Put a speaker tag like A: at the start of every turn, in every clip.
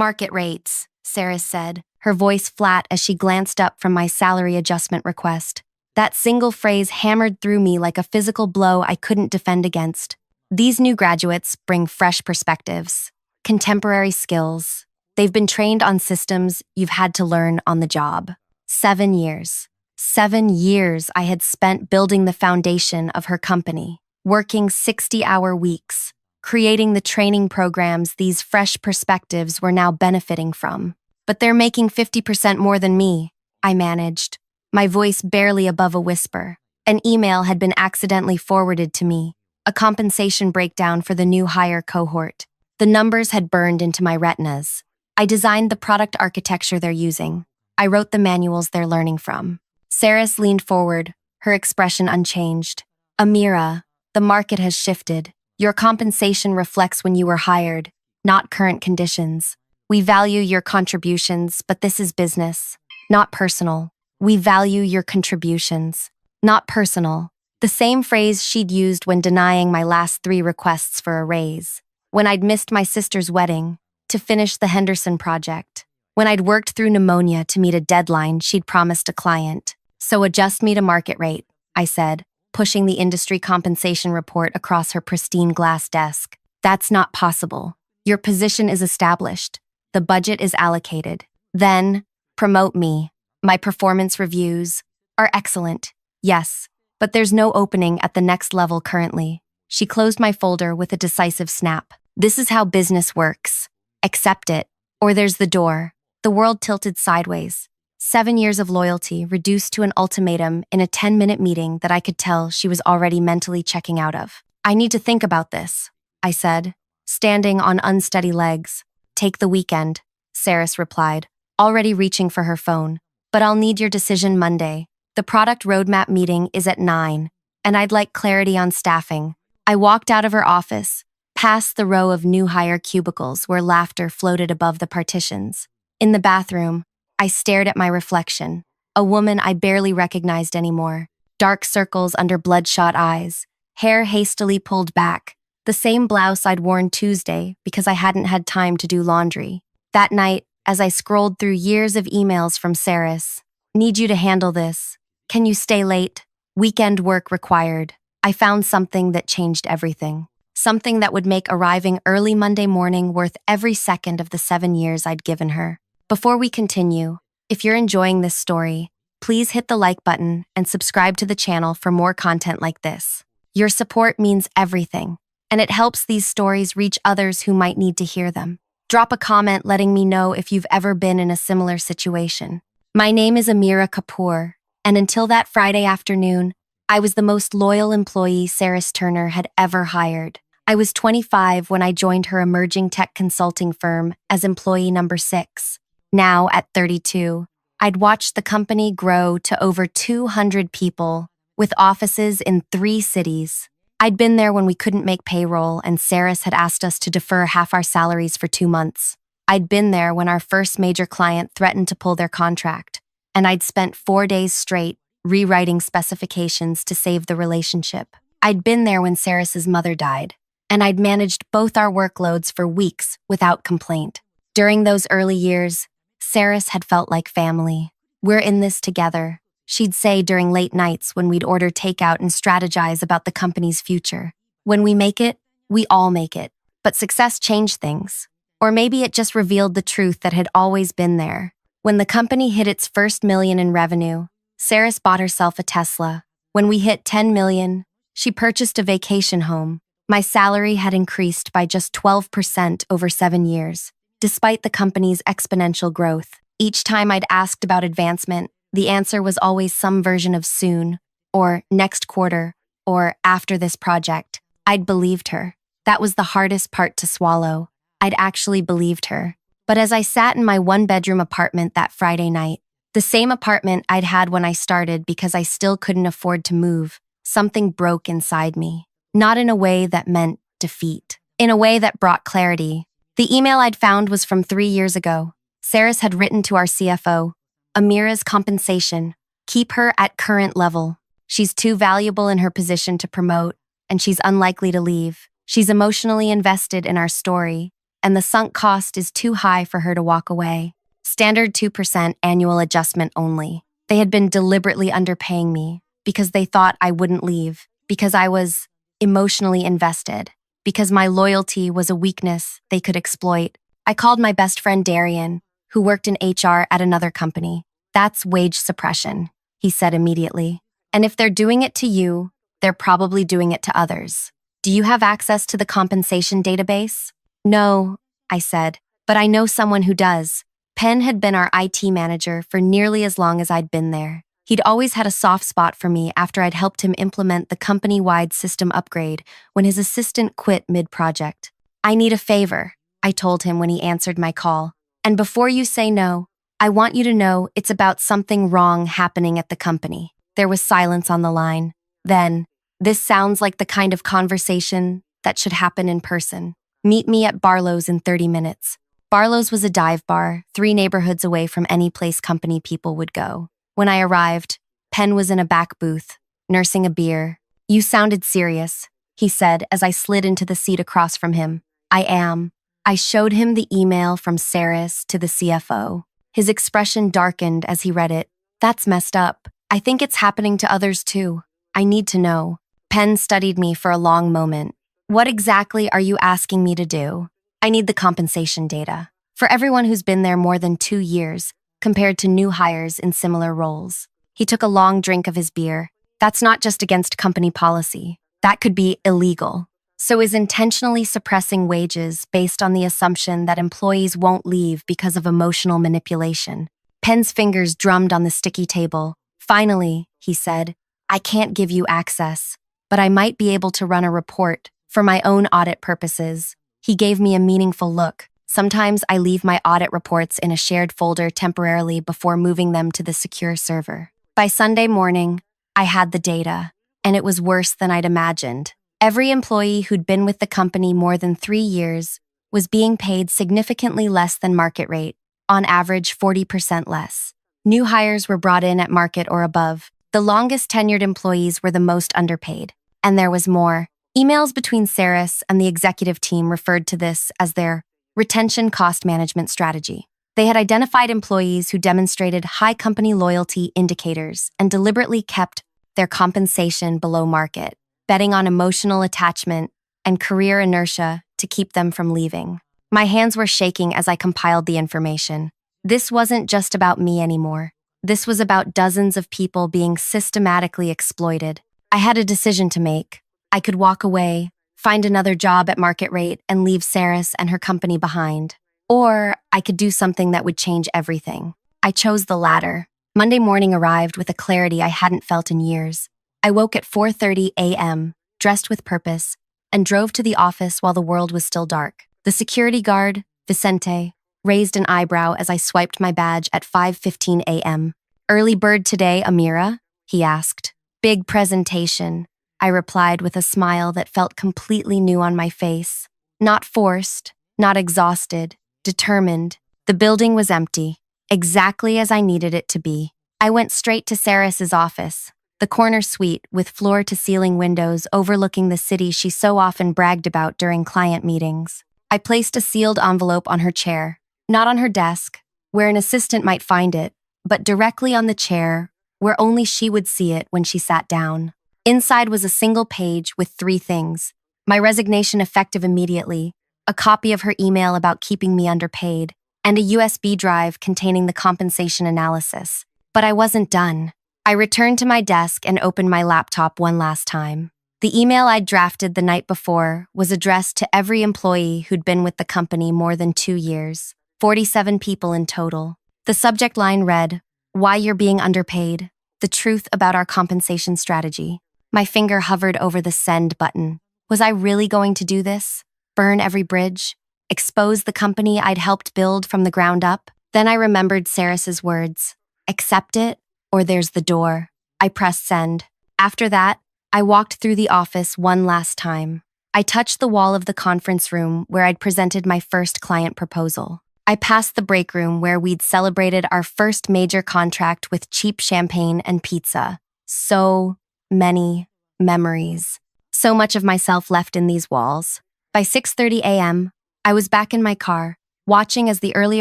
A: Market rates, Sarah said, her voice flat as she glanced up from my salary adjustment request. That single phrase hammered through me like a physical blow I couldn't defend against. These new graduates bring fresh perspectives, contemporary skills. They've been trained on systems you've had to learn on the job. 7 years. 7 years I had spent building the foundation of her company, working 60-hour weeks, creating the training programs these fresh perspectives were now benefiting from. But they're making 50% more than me, I managed, my voice barely above a whisper. An email had been accidentally forwarded to me, a compensation breakdown for the new hire cohort. The numbers had burned into my retinas. I designed the product architecture they're using. I wrote the manuals they're learning from. Saris leaned forward, her expression unchanged. Amira, the market has shifted. Your compensation reflects when you were hired, not current conditions. We value your contributions, but this is business, not personal. We value your contributions, not personal. The same phrase she'd used when denying my last 3 requests for a raise. When I'd missed my sister's wedding, to finish the Henderson project. When I'd worked through pneumonia to meet a deadline she'd promised a client. So adjust me to market rate, I said, pushing the industry compensation report across her pristine glass desk. That's not possible. Your position is established. The budget is allocated. Then, promote me. My performance reviews are excellent, yes, but there's no opening at the next level currently. She closed my folder with a decisive snap. This is how business works. Accept it, or there's the door. The world tilted sideways. 7 years of loyalty reduced to an ultimatum in a 10-minute meeting that I could tell she was already mentally checking out of. I need to think about this, I said, standing on unsteady legs. Take the weekend, Saris replied, already reaching for her phone. But I'll need your decision Monday. The product roadmap meeting is at 9, and I'd like clarity on staffing. I walked out of her office, past the row of new hire cubicles where laughter floated above the partitions. In the bathroom, I stared at my reflection, a woman I barely recognized anymore. Dark circles under bloodshot eyes, hair hastily pulled back, the same blouse I'd worn Tuesday because I hadn't had time to do laundry. That night, as I scrolled through years of emails from Saris, need you to handle this. Can you stay late? Weekend work required. I found something that changed everything. Something that would make arriving early Monday morning worth every second of the 7 years I'd given her. Before we continue, if you're enjoying this story, please hit the like button and subscribe to the channel for more content like this. Your support means everything, and it helps these stories reach others who might need to hear them. Drop a comment letting me know if you've ever been in a similar situation. My name is Amira Kapoor, and until that Friday afternoon, I was the most loyal employee Saris Turner had ever hired. I was 25 when I joined her emerging tech consulting firm as employee number 6. Now, at 32, I'd watched the company grow to over 200 people, with offices in 3 cities. I'd been there when we couldn't make payroll and Saris had asked us to defer half our salaries for 2 months. I'd been there when our first major client threatened to pull their contract, and I'd spent 4 days straight rewriting specifications to save the relationship. I'd been there when Saris's mother died, and I'd managed both our workloads for weeks without complaint. During those early years, Saris had felt like family. We're in this together, she'd say during late nights when we'd order takeout and strategize about the company's future. When we make it, we all make it. But success changed things. Or maybe it just revealed the truth that had always been there. When the company hit its first $1 million in revenue, Saris bought herself a Tesla. When we hit 10 million, she purchased a vacation home. My salary had increased by just 12% over 7 years. Despite the company's exponential growth, each time I'd asked about advancement, the answer was always some version of soon, or next quarter, or after this project. I'd believed her. That was the hardest part to swallow. I'd actually believed her. But as I sat in my 1-bedroom apartment that Friday night, the same apartment I'd had when I started because I still couldn't afford to move, something broke inside me. Not in a way that meant defeat. In a way that brought clarity. The email I'd found was from 3 years ago. Saris had written to our CFO, Amira's compensation. Keep her at current level. She's too valuable in her position to promote, and she's unlikely to leave. She's emotionally invested in our story, and the sunk cost is too high for her to walk away. Standard 2% annual adjustment only. They had been deliberately underpaying me because they thought I wouldn't leave, because I was emotionally invested, because my loyalty was a weakness they could exploit. I called my best friend Darian, who worked in HR at another company. That's wage suppression, he said immediately. And if they're doing it to you, they're probably doing it to others. Do you have access to the compensation database? No, I said, but I know someone who does. Penn had been our IT manager for nearly as long as I'd been there. He'd always had a soft spot for me after I'd helped him implement the company-wide system upgrade when his assistant quit mid-project. I need a favor, I told him when he answered my call. And before you say no, I want you to know it's about something wrong happening at the company. There was silence on the line. Then, this sounds like the kind of conversation that should happen in person. Meet me at Barlow's in 30 minutes. Barlow's was a dive bar, 3 neighborhoods away from any place company people would go. When I arrived, Penn was in a back booth, nursing a beer. You sounded serious, he said as I slid into the seat across from him. I am. I showed him the email from Saris to the CFO. His expression darkened as he read it. That's messed up. I think it's happening to others too. I need to know. Penn studied me for a long moment. What exactly are you asking me to do? I need the compensation data. For everyone who's been there more than 2 years, compared to new hires in similar roles. He took a long drink of his beer. That's not just against company policy. That could be illegal. So is intentionally suppressing wages based on the assumption that employees won't leave because of emotional manipulation. Penn's fingers drummed on the sticky table. Finally, he said, I can't give you access, but I might be able to run a report for my own audit purposes. He gave me a meaningful look. Sometimes I leave my audit reports in a shared folder temporarily before moving them to the secure server. By Sunday morning, I had the data, and it was worse than I'd imagined. Every employee who'd been with the company more than 3 years was being paid significantly less than market rate, on average 40% less. New hires were brought in at market or above. The longest tenured employees were the most underpaid. And there was more. Emails between Saris and the executive team referred to this as their retention cost management strategy. They had identified employees who demonstrated high company loyalty indicators and deliberately kept their compensation below market, betting on emotional attachment and career inertia to keep them from leaving. My hands were shaking as I compiled the information. This wasn't just about me anymore. This was about dozens of people being systematically exploited. I had a decision to make. I could walk away, find another job at market rate, and leave Saris and her company behind. Or I could do something that would change everything. I chose the latter. Monday morning arrived with a clarity I hadn't felt in years. I woke at 4:30 a.m., dressed with purpose, and drove to the office while the world was still dark. The security guard, Vicente, raised an eyebrow as I swiped my badge at 5:15 a.m. Early bird today, Amira? He asked. Big presentation, I replied with a smile that felt completely new on my face. Not forced, not exhausted, determined. The building was empty, exactly as I needed it to be. I went straight to Saris's office, the corner suite with floor-to-ceiling windows overlooking the city she so often bragged about during client meetings. I placed a sealed envelope on her chair, not on her desk, where an assistant might find it, but directly on the chair, where only she would see it when she sat down. Inside was a single page with 3 things: my resignation effective immediately, a copy of her email about keeping me underpaid, and a USB drive containing the compensation analysis. But I wasn't done. I returned to my desk and opened my laptop one last time. The email I'd drafted the night before was addressed to every employee who'd been with the company more than 2 years, 47 people in total. The subject line read, "Why you're being underpaid, the truth about our compensation strategy." My finger hovered over the send button. Was I really going to do this? Burn every bridge? Expose the company I'd helped build from the ground up? Then I remembered Saris's words. Accept it, or there's the door. I pressed send. After that, I walked through the office one last time. I touched the wall of the conference room where I'd presented my first client proposal. I passed the break room where we'd celebrated our first major contract with cheap champagne and pizza. So many memories. So much of myself left in these walls. By 6:30 a.m., I was back in my car, watching as the early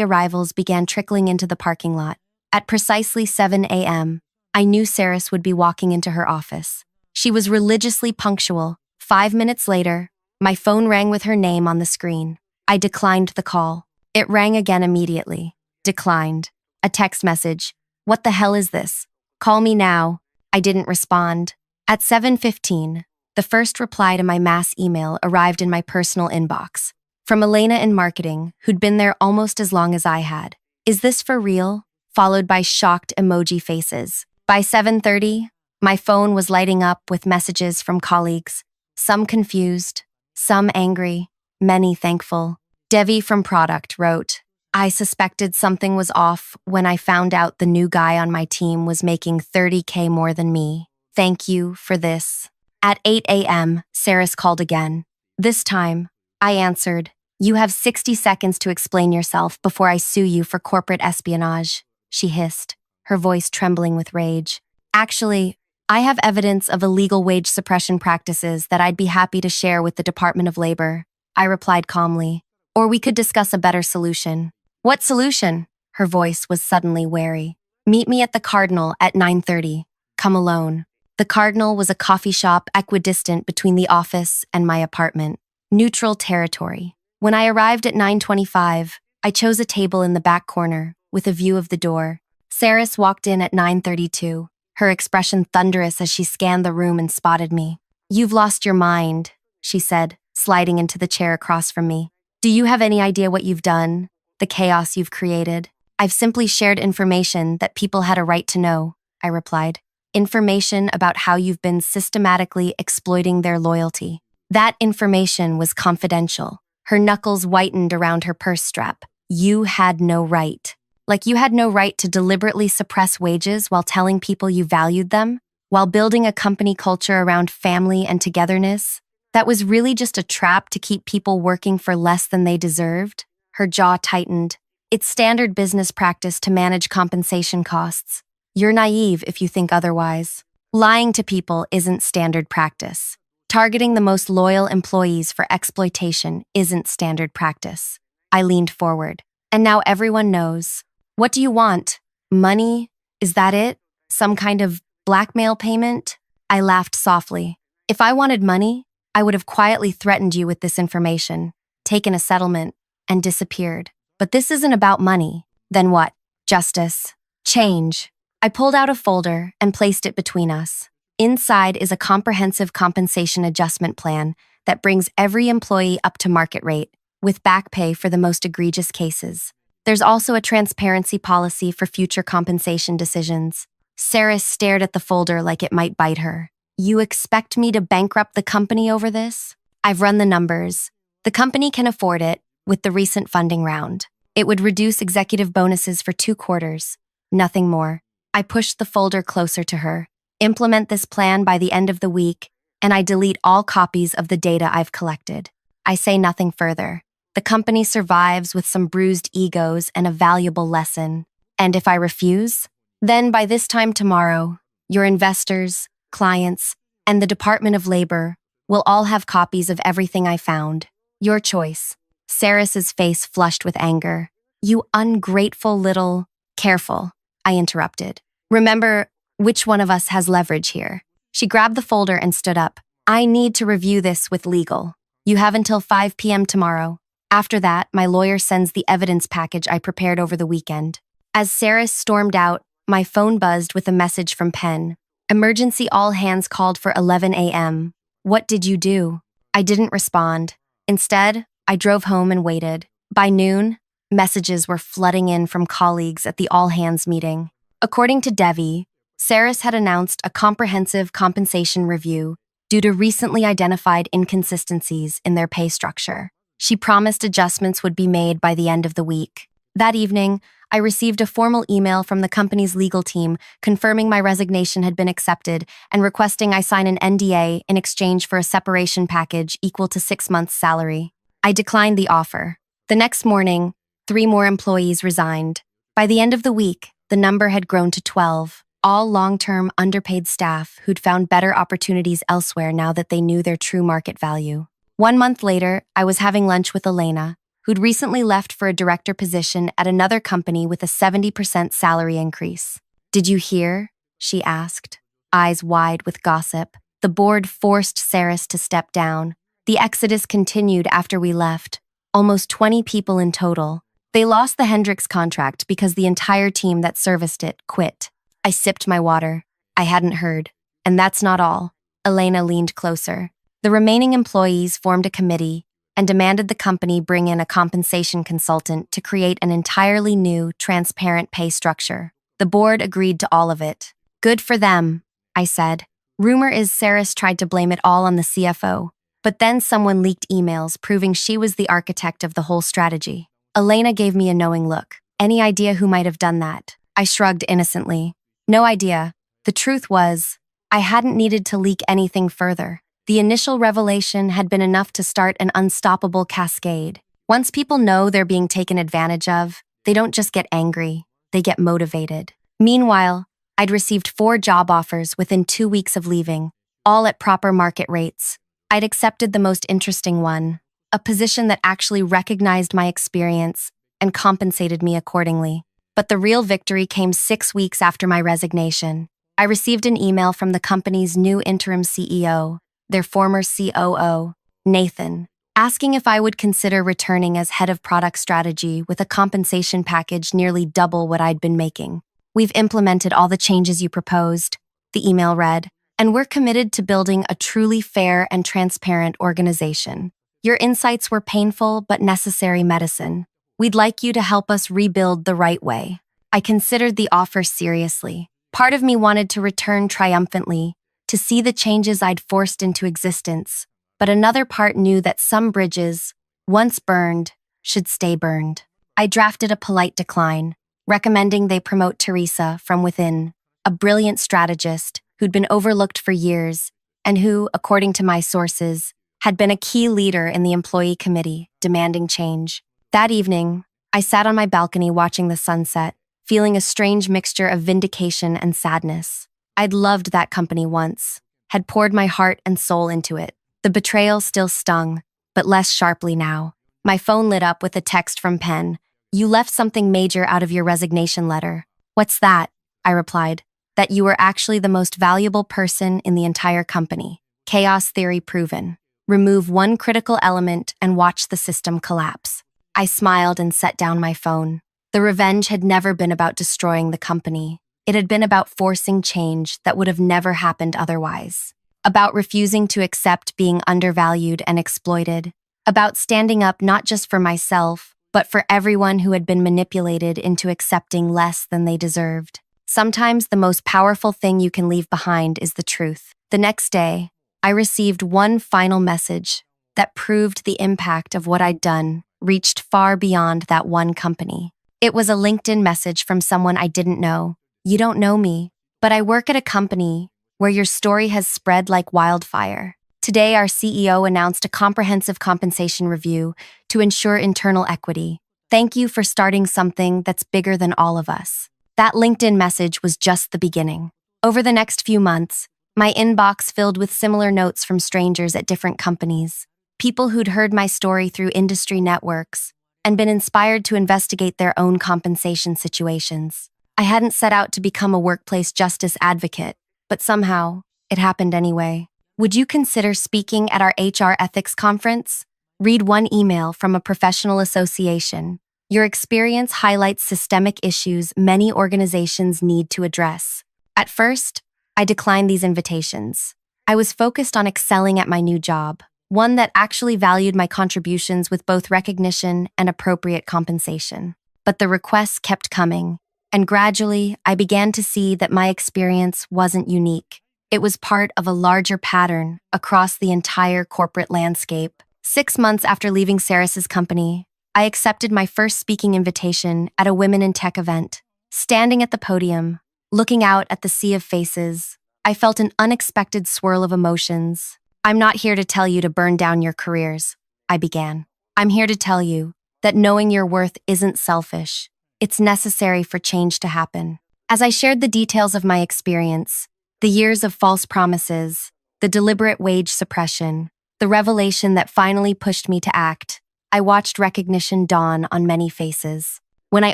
A: arrivals began trickling into the parking lot. At precisely 7 a.m., I knew Saris would be walking into her office. She was religiously punctual. 5 minutes later, my phone rang with her name on the screen. I declined the call. It rang again immediately. Declined. A text message. What the hell is this? Call me now. I didn't respond. At 7:15, the first reply to my mass email arrived in my personal inbox. From Elena in marketing, who'd been there almost as long as I had. Is this for real? Followed by shocked emoji faces. By 7:30, my phone was lighting up with messages from colleagues, some confused, some angry, many thankful. Devi from Product wrote, I suspected something was off when I found out the new guy on my team was making 30K more than me. Thank you for this. At 8 a.m., Saris called again. This time, I answered, You have 60 seconds to explain yourself before I sue you for corporate espionage, she hissed, her voice trembling with rage. Actually, I have evidence of illegal wage suppression practices that I'd be happy to share with the Department of Labor, I replied calmly. Or we could discuss a better solution. What solution? Her voice was suddenly wary. Meet me at the Cardinal at 9:30. Come alone. The Cardinal was a coffee shop equidistant between the office and my apartment. Neutral territory. When I arrived at 9:25, I chose a table in the back corner, with a view of the door. Saris walked in at 9:32, her expression thunderous as she scanned the room and spotted me. You've lost your mind, she said, sliding into the chair across from me. Do you have any idea what you've done? The chaos you've created? I've simply shared information that people had a right to know, I replied. Information about how you've been systematically exploiting their loyalty. That information was confidential. Her knuckles whitened around her purse strap. You had no right. Like you had no right to deliberately suppress wages while telling people you valued them, while building a company culture around family and togetherness. That was really just a trap to keep people working for less than they deserved. Her jaw tightened. It's standard business practice to manage compensation costs. You're naive if you think otherwise. Lying to people isn't standard practice. Targeting the most loyal employees for exploitation isn't standard practice. I leaned forward. And now everyone knows. What do you want? Money? Is that it? Some kind of blackmail payment? I laughed softly. If I wanted money, I would have quietly threatened you with this information, taken a settlement, and disappeared. But this isn't about money. Then what? Justice. Change. I pulled out a folder and placed it between us. Inside is a comprehensive compensation adjustment plan that brings every employee up to market rate, with back pay for the most egregious cases. There's also a transparency policy for future compensation decisions. Saris stared at the folder like it might bite her. You expect me to bankrupt the company over this? I've run the numbers. The company can afford it, with the recent funding round. It would reduce executive bonuses for 2 quarters. Nothing more. I pushed the folder closer to her. Implement this plan by the end of the week, and I delete all copies of the data I've collected. I say nothing further. The company survives with some bruised egos and a valuable lesson. And if I refuse, then by this time tomorrow, your investors, clients, and the Department of Labor will all have copies of everything I found. Your choice. Saris's face flushed with anger. You ungrateful little... Careful, I interrupted. Remember, which one of us has leverage here? She grabbed the folder and stood up. I need to review this with legal. You have until 5 p.m. tomorrow. After that, my lawyer sends the evidence package I prepared over the weekend. As Saris stormed out, my phone buzzed with a message from Penn. Emergency all hands called for 11 a.m. What did you do? I didn't respond. Instead, I drove home and waited. By noon, messages were flooding in from colleagues at the all-hands meeting. According to Devi, Saris had announced a comprehensive compensation review due to recently identified inconsistencies in their pay structure. She promised adjustments would be made by the end of the week. That evening, I received a formal email from the company's legal team confirming my resignation had been accepted and requesting I sign an NDA in exchange for a separation package equal to 6 months' salary. I declined the offer. The next morning, 3 more employees resigned. By the end of the week, the number had grown to 12, all long-term underpaid staff who'd found better opportunities elsewhere now that they knew their true market value. 1 month later, I was having lunch with Elena, who'd recently left for a director position at another company with a 70% salary increase. "Did you hear?" she asked, eyes wide with gossip. The board forced Saris to step down. The exodus continued after we left. Almost 20 people in total. They lost the Hendrix contract because the entire team that serviced it quit. I sipped my water. I hadn't heard. And that's not all. Elena leaned closer. The remaining employees formed a committee and demanded the company bring in a compensation consultant to create an entirely new, transparent pay structure. The board agreed to all of it. "Good for them," I said. Rumor is Saris tried to blame it all on the CFO, but then someone leaked emails proving she was the architect of the whole strategy. Elena gave me a knowing look. "Any idea who might have done that?" I shrugged innocently. "No idea. The truth was, I hadn't needed to leak anything further. The initial revelation had been enough to start an unstoppable cascade. Once people know they're being taken advantage of, they don't just get angry, they get motivated." Meanwhile, I'd received 4 job offers within 2 weeks of leaving, all at proper market rates. I'd accepted the most interesting one, a position that actually recognized my experience and compensated me accordingly. But the real victory came 6 weeks after my resignation. I received an email from the company's new interim CEO, their former COO, Nathan, asking if I would consider returning as head of product strategy with a compensation package nearly double what I'd been making. "We've implemented all the changes you proposed," the email read, "and we're committed to building a truly fair and transparent organization. Your insights were painful but necessary medicine. We'd like you to help us rebuild the right way." I considered the offer seriously. Part of me wanted to return triumphantly, to see the changes I'd forced into existence, but another part knew that some bridges, once burned, should stay burned. I drafted a polite decline, recommending they promote Teresa from within, a brilliant strategist who'd been overlooked for years and who, according to my sources, had been a key leader in the employee committee demanding change. That evening, I sat on my balcony watching the sunset, feeling a strange mixture of vindication and sadness. I'd loved that company once, had poured my heart and soul into it. The betrayal still stung, but less sharply now. My phone lit up with a text from Penn. "You left something major out of your resignation letter." "What's that?" I replied. "That you were actually the most valuable person in the entire company. Chaos theory proven. Remove one critical element and watch the system collapse." I smiled and set down my phone. The revenge had never been about destroying the company. It had been about forcing change that would have never happened otherwise. About refusing to accept being undervalued and exploited. About standing up not just for myself, but for everyone who had been manipulated into accepting less than they deserved. Sometimes the most powerful thing you can leave behind is the truth. The next day, I received one final message that proved the impact of what I'd done reached far beyond that one company. It was a LinkedIn message from someone I didn't know. "You don't know me, but I work at a company where your story has spread like wildfire. Today, our CEO announced a comprehensive compensation review to ensure internal equity. Thank you for starting something that's bigger than all of us." That LinkedIn message was just the beginning. Over the next few months, my inbox filled with similar notes from strangers at different companies. People who'd heard my story through industry networks and been inspired to investigate their own compensation situations. I hadn't set out to become a workplace justice advocate, but somehow, it happened anyway. "Would you consider speaking at our HR ethics conference?" Read one email from a professional association. "Your experience highlights systemic issues many organizations need to address." At first, I declined these invitations. I was focused on excelling at my new job, one that actually valued my contributions with both recognition and appropriate compensation. But the requests kept coming, and gradually I began to see that my experience wasn't unique. It was part of a larger pattern across the entire corporate landscape. 6 months after leaving Saris's company, I accepted my first speaking invitation at a Women in Tech event. Standing at the podium, looking out at the sea of faces, I felt an unexpected swirl of emotions. "I'm not here to tell you to burn down your careers," I began. "I'm here to tell you that knowing your worth isn't selfish. It's necessary for change to happen." As I shared the details of my experience, the years of false promises, the deliberate wage suppression, the revelation that finally pushed me to act, I watched recognition dawn on many faces. When I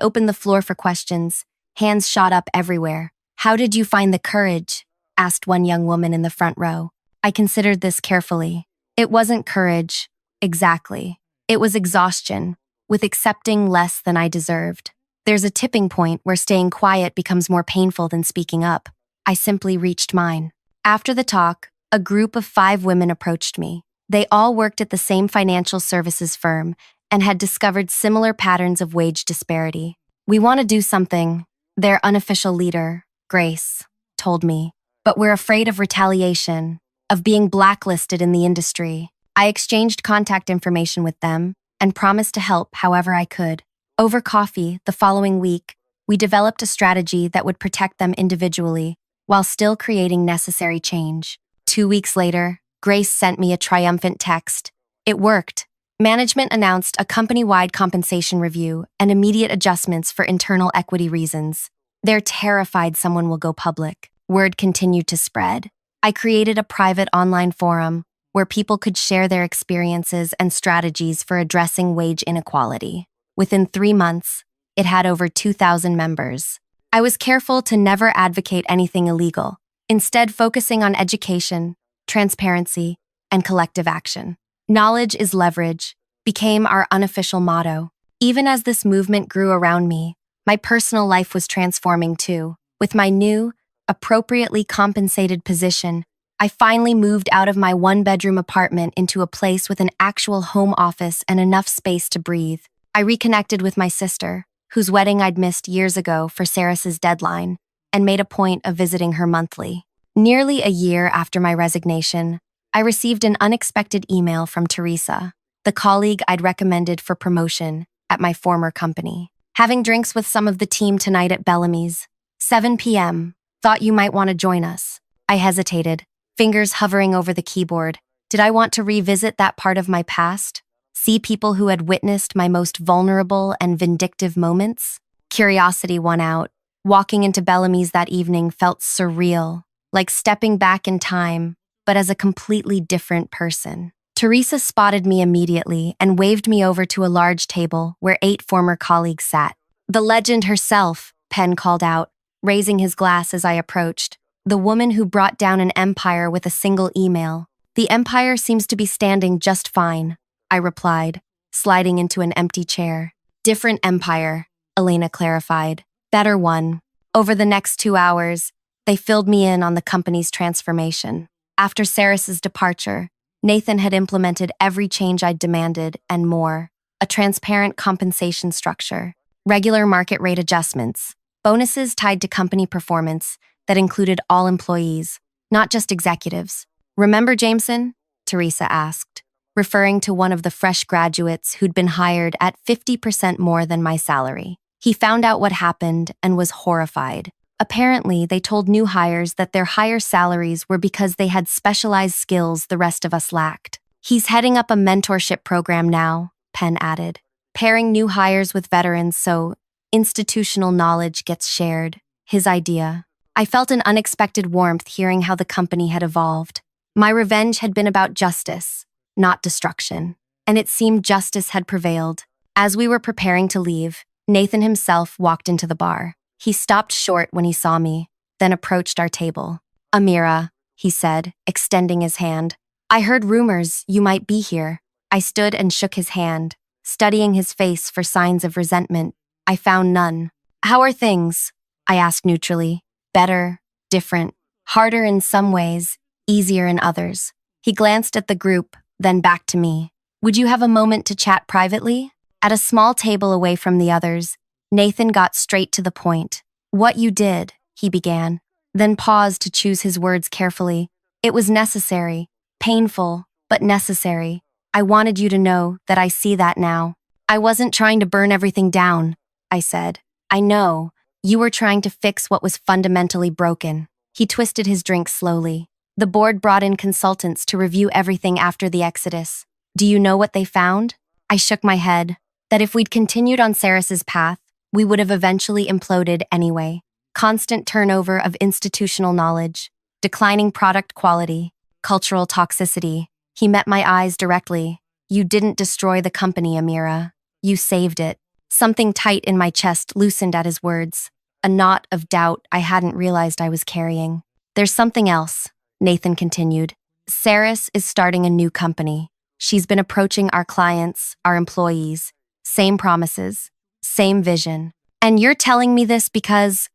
A: opened the floor for questions, hands shot up everywhere. "How did you find the courage?" asked one young woman in the front row. I considered this carefully. It wasn't courage, exactly. It was exhaustion, with accepting less than I deserved. There's a tipping point where staying quiet becomes more painful than speaking up. I simply reached mine. After the talk, a group of 5 women approached me. They all worked at the same financial services firm and had discovered similar patterns of wage disparity. "We want to do something," their unofficial leader, Grace, told me. "But we're afraid of retaliation, of being blacklisted in the industry." I exchanged contact information with them and promised to help however I could. Over coffee, the following week, we developed a strategy that would protect them individually while still creating necessary change. 2 weeks later, Grace sent me a triumphant text. It worked. Management announced a company-wide compensation review and immediate adjustments for internal equity reasons. They're terrified someone will go public. Word continued to spread. I created a private online forum where people could share their experiences and strategies for addressing wage inequality. Within 3 months, it had over 2,000 members. I was careful to never advocate anything illegal, instead focusing on education, transparency, and collective action. "Knowledge is leverage" became our unofficial motto. Even as this movement grew around me, my personal life was transforming too. With my new, appropriately compensated position, I finally moved out of my 1-bedroom apartment into a place with an actual home office and enough space to breathe. I reconnected with my sister, whose wedding I'd missed years ago for Sarah's deadline, and made a point of visiting her monthly. Nearly a year after my resignation, I received an unexpected email from Teresa, the colleague I'd recommended for promotion at my former company. "Having drinks with some of the team tonight at Bellamy's. 7 p.m. Thought you might want to join us." I hesitated, fingers hovering over the keyboard. Did I want to revisit that part of my past? See people who had witnessed my most vulnerable and vindictive moments? Curiosity won out. Walking into Bellamy's that evening felt surreal, like stepping back in time, but as a completely different person. Teresa spotted me immediately and waved me over to a large table where 8 former colleagues sat. "The legend herself," Penn called out, raising his glass as I approached. "The woman who brought down an empire with a single email. The empire seems to be standing just fine," I replied, sliding into an empty chair. "Different empire," Elena clarified. "Better one." Over the next 2 hours, they filled me in on the company's transformation. After Sarah's departure, Nathan had implemented every change I'd demanded and more. A transparent compensation structure, regular market rate adjustments, bonuses tied to company performance that included all employees, not just executives. "Remember Jameson?" Teresa asked, referring to one of the fresh graduates who'd been hired at 50% more than my salary. He found out what happened and was horrified. Apparently, they told new hires that their higher salaries were because they had specialized skills the rest of us lacked. "He's heading up a mentorship program now," Penn added, "pairing new hires with veterans so institutional knowledge gets shared." His idea. I felt an unexpected warmth hearing how the company had evolved. My revenge had been about justice, not destruction, and it seemed justice had prevailed. As we were preparing to leave, Nathan himself walked into the bar. He stopped short when he saw me, then approached our table. "Amira," he said, extending his hand. "I heard rumors you might be here." I stood and shook his hand, studying his face for signs of resentment. I found none. "How are things?" I asked neutrally. "Better, different, harder in some ways, easier in others." He glanced at the group, then back to me. "Would you have a moment to chat privately?" At a small table away from the others, Nathan got straight to the point. "What you did," he began, then paused to choose his words carefully. "It was necessary, painful, but necessary. I wanted you to know that I see that now. I wasn't trying to burn everything down," I said. "I know. You were trying to fix what was fundamentally broken." He twisted his drink slowly. "The board brought in consultants to review everything after the exodus. Do you know what they found?" I shook my head. That if we'd continued on Sarah's path, we would have eventually imploded anyway. Constant turnover of institutional knowledge, declining product quality, cultural toxicity. He met my eyes directly. You didn't destroy the company, Amira. You saved it. Something tight in my chest loosened at his words, a knot of doubt I hadn't realized I was carrying. There's something else, Nathan continued. Saris is starting a new company. She's been approaching our clients, our employees. Same promises, same vision. And you're telling me this because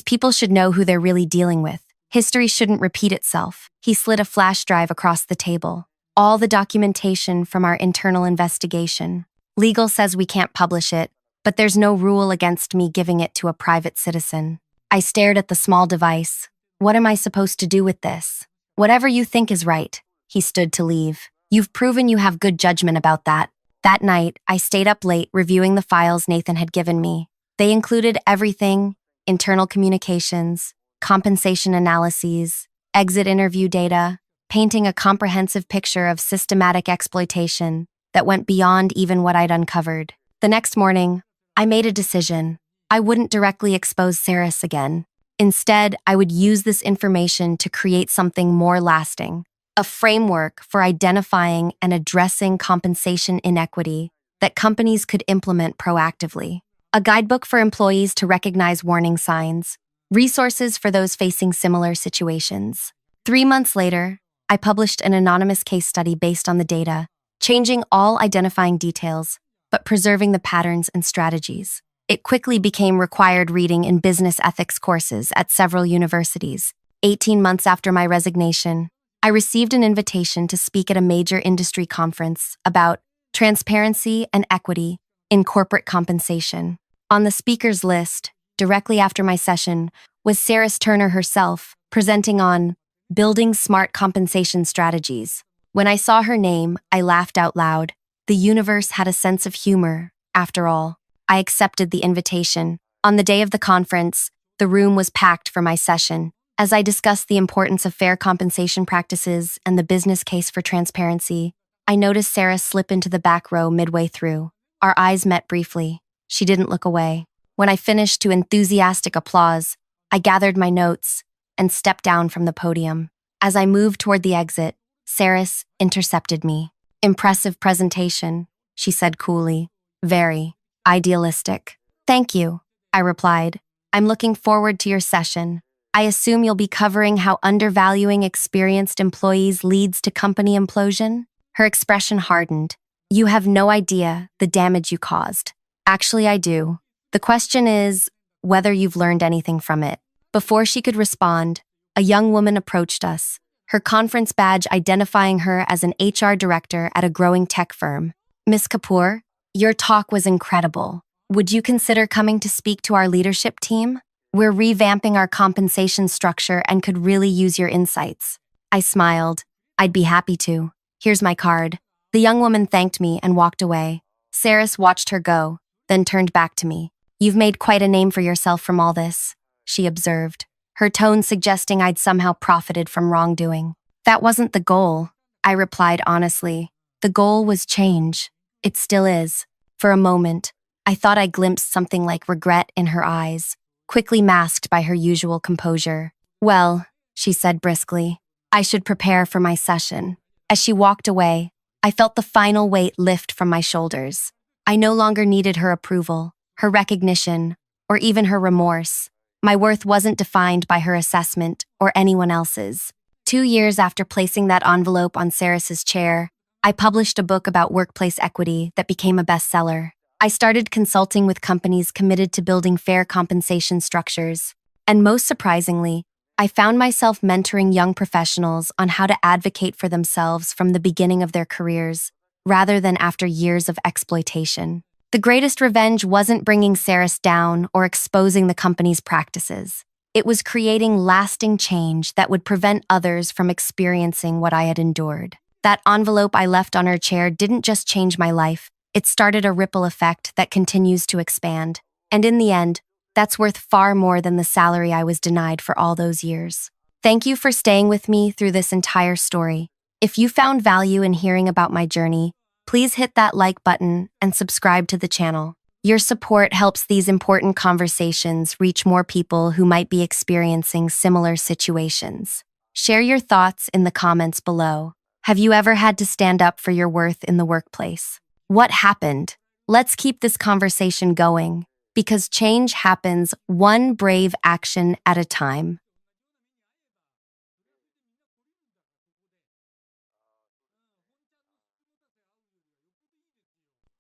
A: people should know who they're really dealing with. History shouldn't repeat itself. He slid a flash drive across the table. All the documentation from our internal investigation. Legal says we can't publish it, but there's no rule against me giving it to a private citizen. I stared at the small device. What am I supposed to do with this? Whatever you think is right. He stood to leave. You've proven you have good judgment about that. That night, I stayed up late reviewing the files Nathan had given me. They included everything: internal communications, compensation analyses, exit interview data, painting a comprehensive picture of systematic exploitation that went beyond even what I'd uncovered. The next morning, I made a decision. I wouldn't directly expose Saris again. Instead, I would use this information to create something more lasting, a framework for identifying and addressing compensation inequity that companies could implement proactively, a guidebook for employees to recognize warning signs, resources for those facing similar situations. 3 months later, I published an anonymous case study based on the data, changing all identifying details, but preserving the patterns and strategies. It quickly became required reading in business ethics courses at several universities. 18 months after my resignation, I received an invitation to speak at a major industry conference about transparency and equity in corporate compensation. On the speakers list, directly after my session, was Saris Turner herself, presenting on building smart compensation strategies. When I saw her name, I laughed out loud. The universe had a sense of humor, after all. I accepted the invitation. On the day of the conference, the room was packed for my session. As I discussed the importance of fair compensation practices and the business case for transparency, I noticed Sarah slip into the back row midway through. Our eyes met briefly. She didn't look away. When I finished to enthusiastic applause, I gathered my notes and stepped down from the podium. As I moved toward the exit, Saris intercepted me. Impressive presentation, she said coolly. Very idealistic. Thank you, I replied. I'm looking forward to your session. I assume you'll be covering how undervaluing experienced employees leads to company implosion? Her expression hardened. You have no idea the damage you caused. Actually, I do. The question is whether you've learned anything from it. Before she could respond, a young woman approached us, her conference badge identifying her as an HR director at a growing tech firm. Miss Kapoor, your talk was incredible. Would you consider coming to speak to our leadership team? We're revamping our compensation structure and could really use your insights. I smiled. I'd be happy to. Here's my card. The young woman thanked me and walked away. Saris watched her go, then turned back to me. You've made quite a name for yourself from all this, she observed, her tone suggesting I'd somehow profited from wrongdoing. That wasn't the goal, I replied honestly. The goal was change. It still is. For a moment, I thought I glimpsed something like regret in her eyes, quickly masked by her usual composure. Well, she said briskly, I should prepare for my session. As she walked away, I felt the final weight lift from my shoulders. I no longer needed her approval, her recognition, or even her remorse. My worth wasn't defined by her assessment or anyone else's. 2 years after placing that envelope on Saris's chair, I published a book about workplace equity that became a bestseller. I started consulting with companies committed to building fair compensation structures. And most surprisingly, I found myself mentoring young professionals on how to advocate for themselves from the beginning of their careers, rather than after years of exploitation. The greatest revenge wasn't bringing Saris down or exposing the company's practices. It was creating lasting change that would prevent others from experiencing what I had endured. That envelope I left on her chair didn't just change my life, it started a ripple effect that continues to expand. And in the end, that's worth far more than the salary I was denied for all those years. Thank you for staying with me through this entire story. If you found value in hearing about my journey, please hit that like button and subscribe to the channel. Your support helps these important conversations reach more people who might be experiencing similar situations. Share your thoughts in the comments below. Have you ever had to stand up for your worth in the workplace? What happened? Let's keep this conversation going, because change happens one brave action at a time.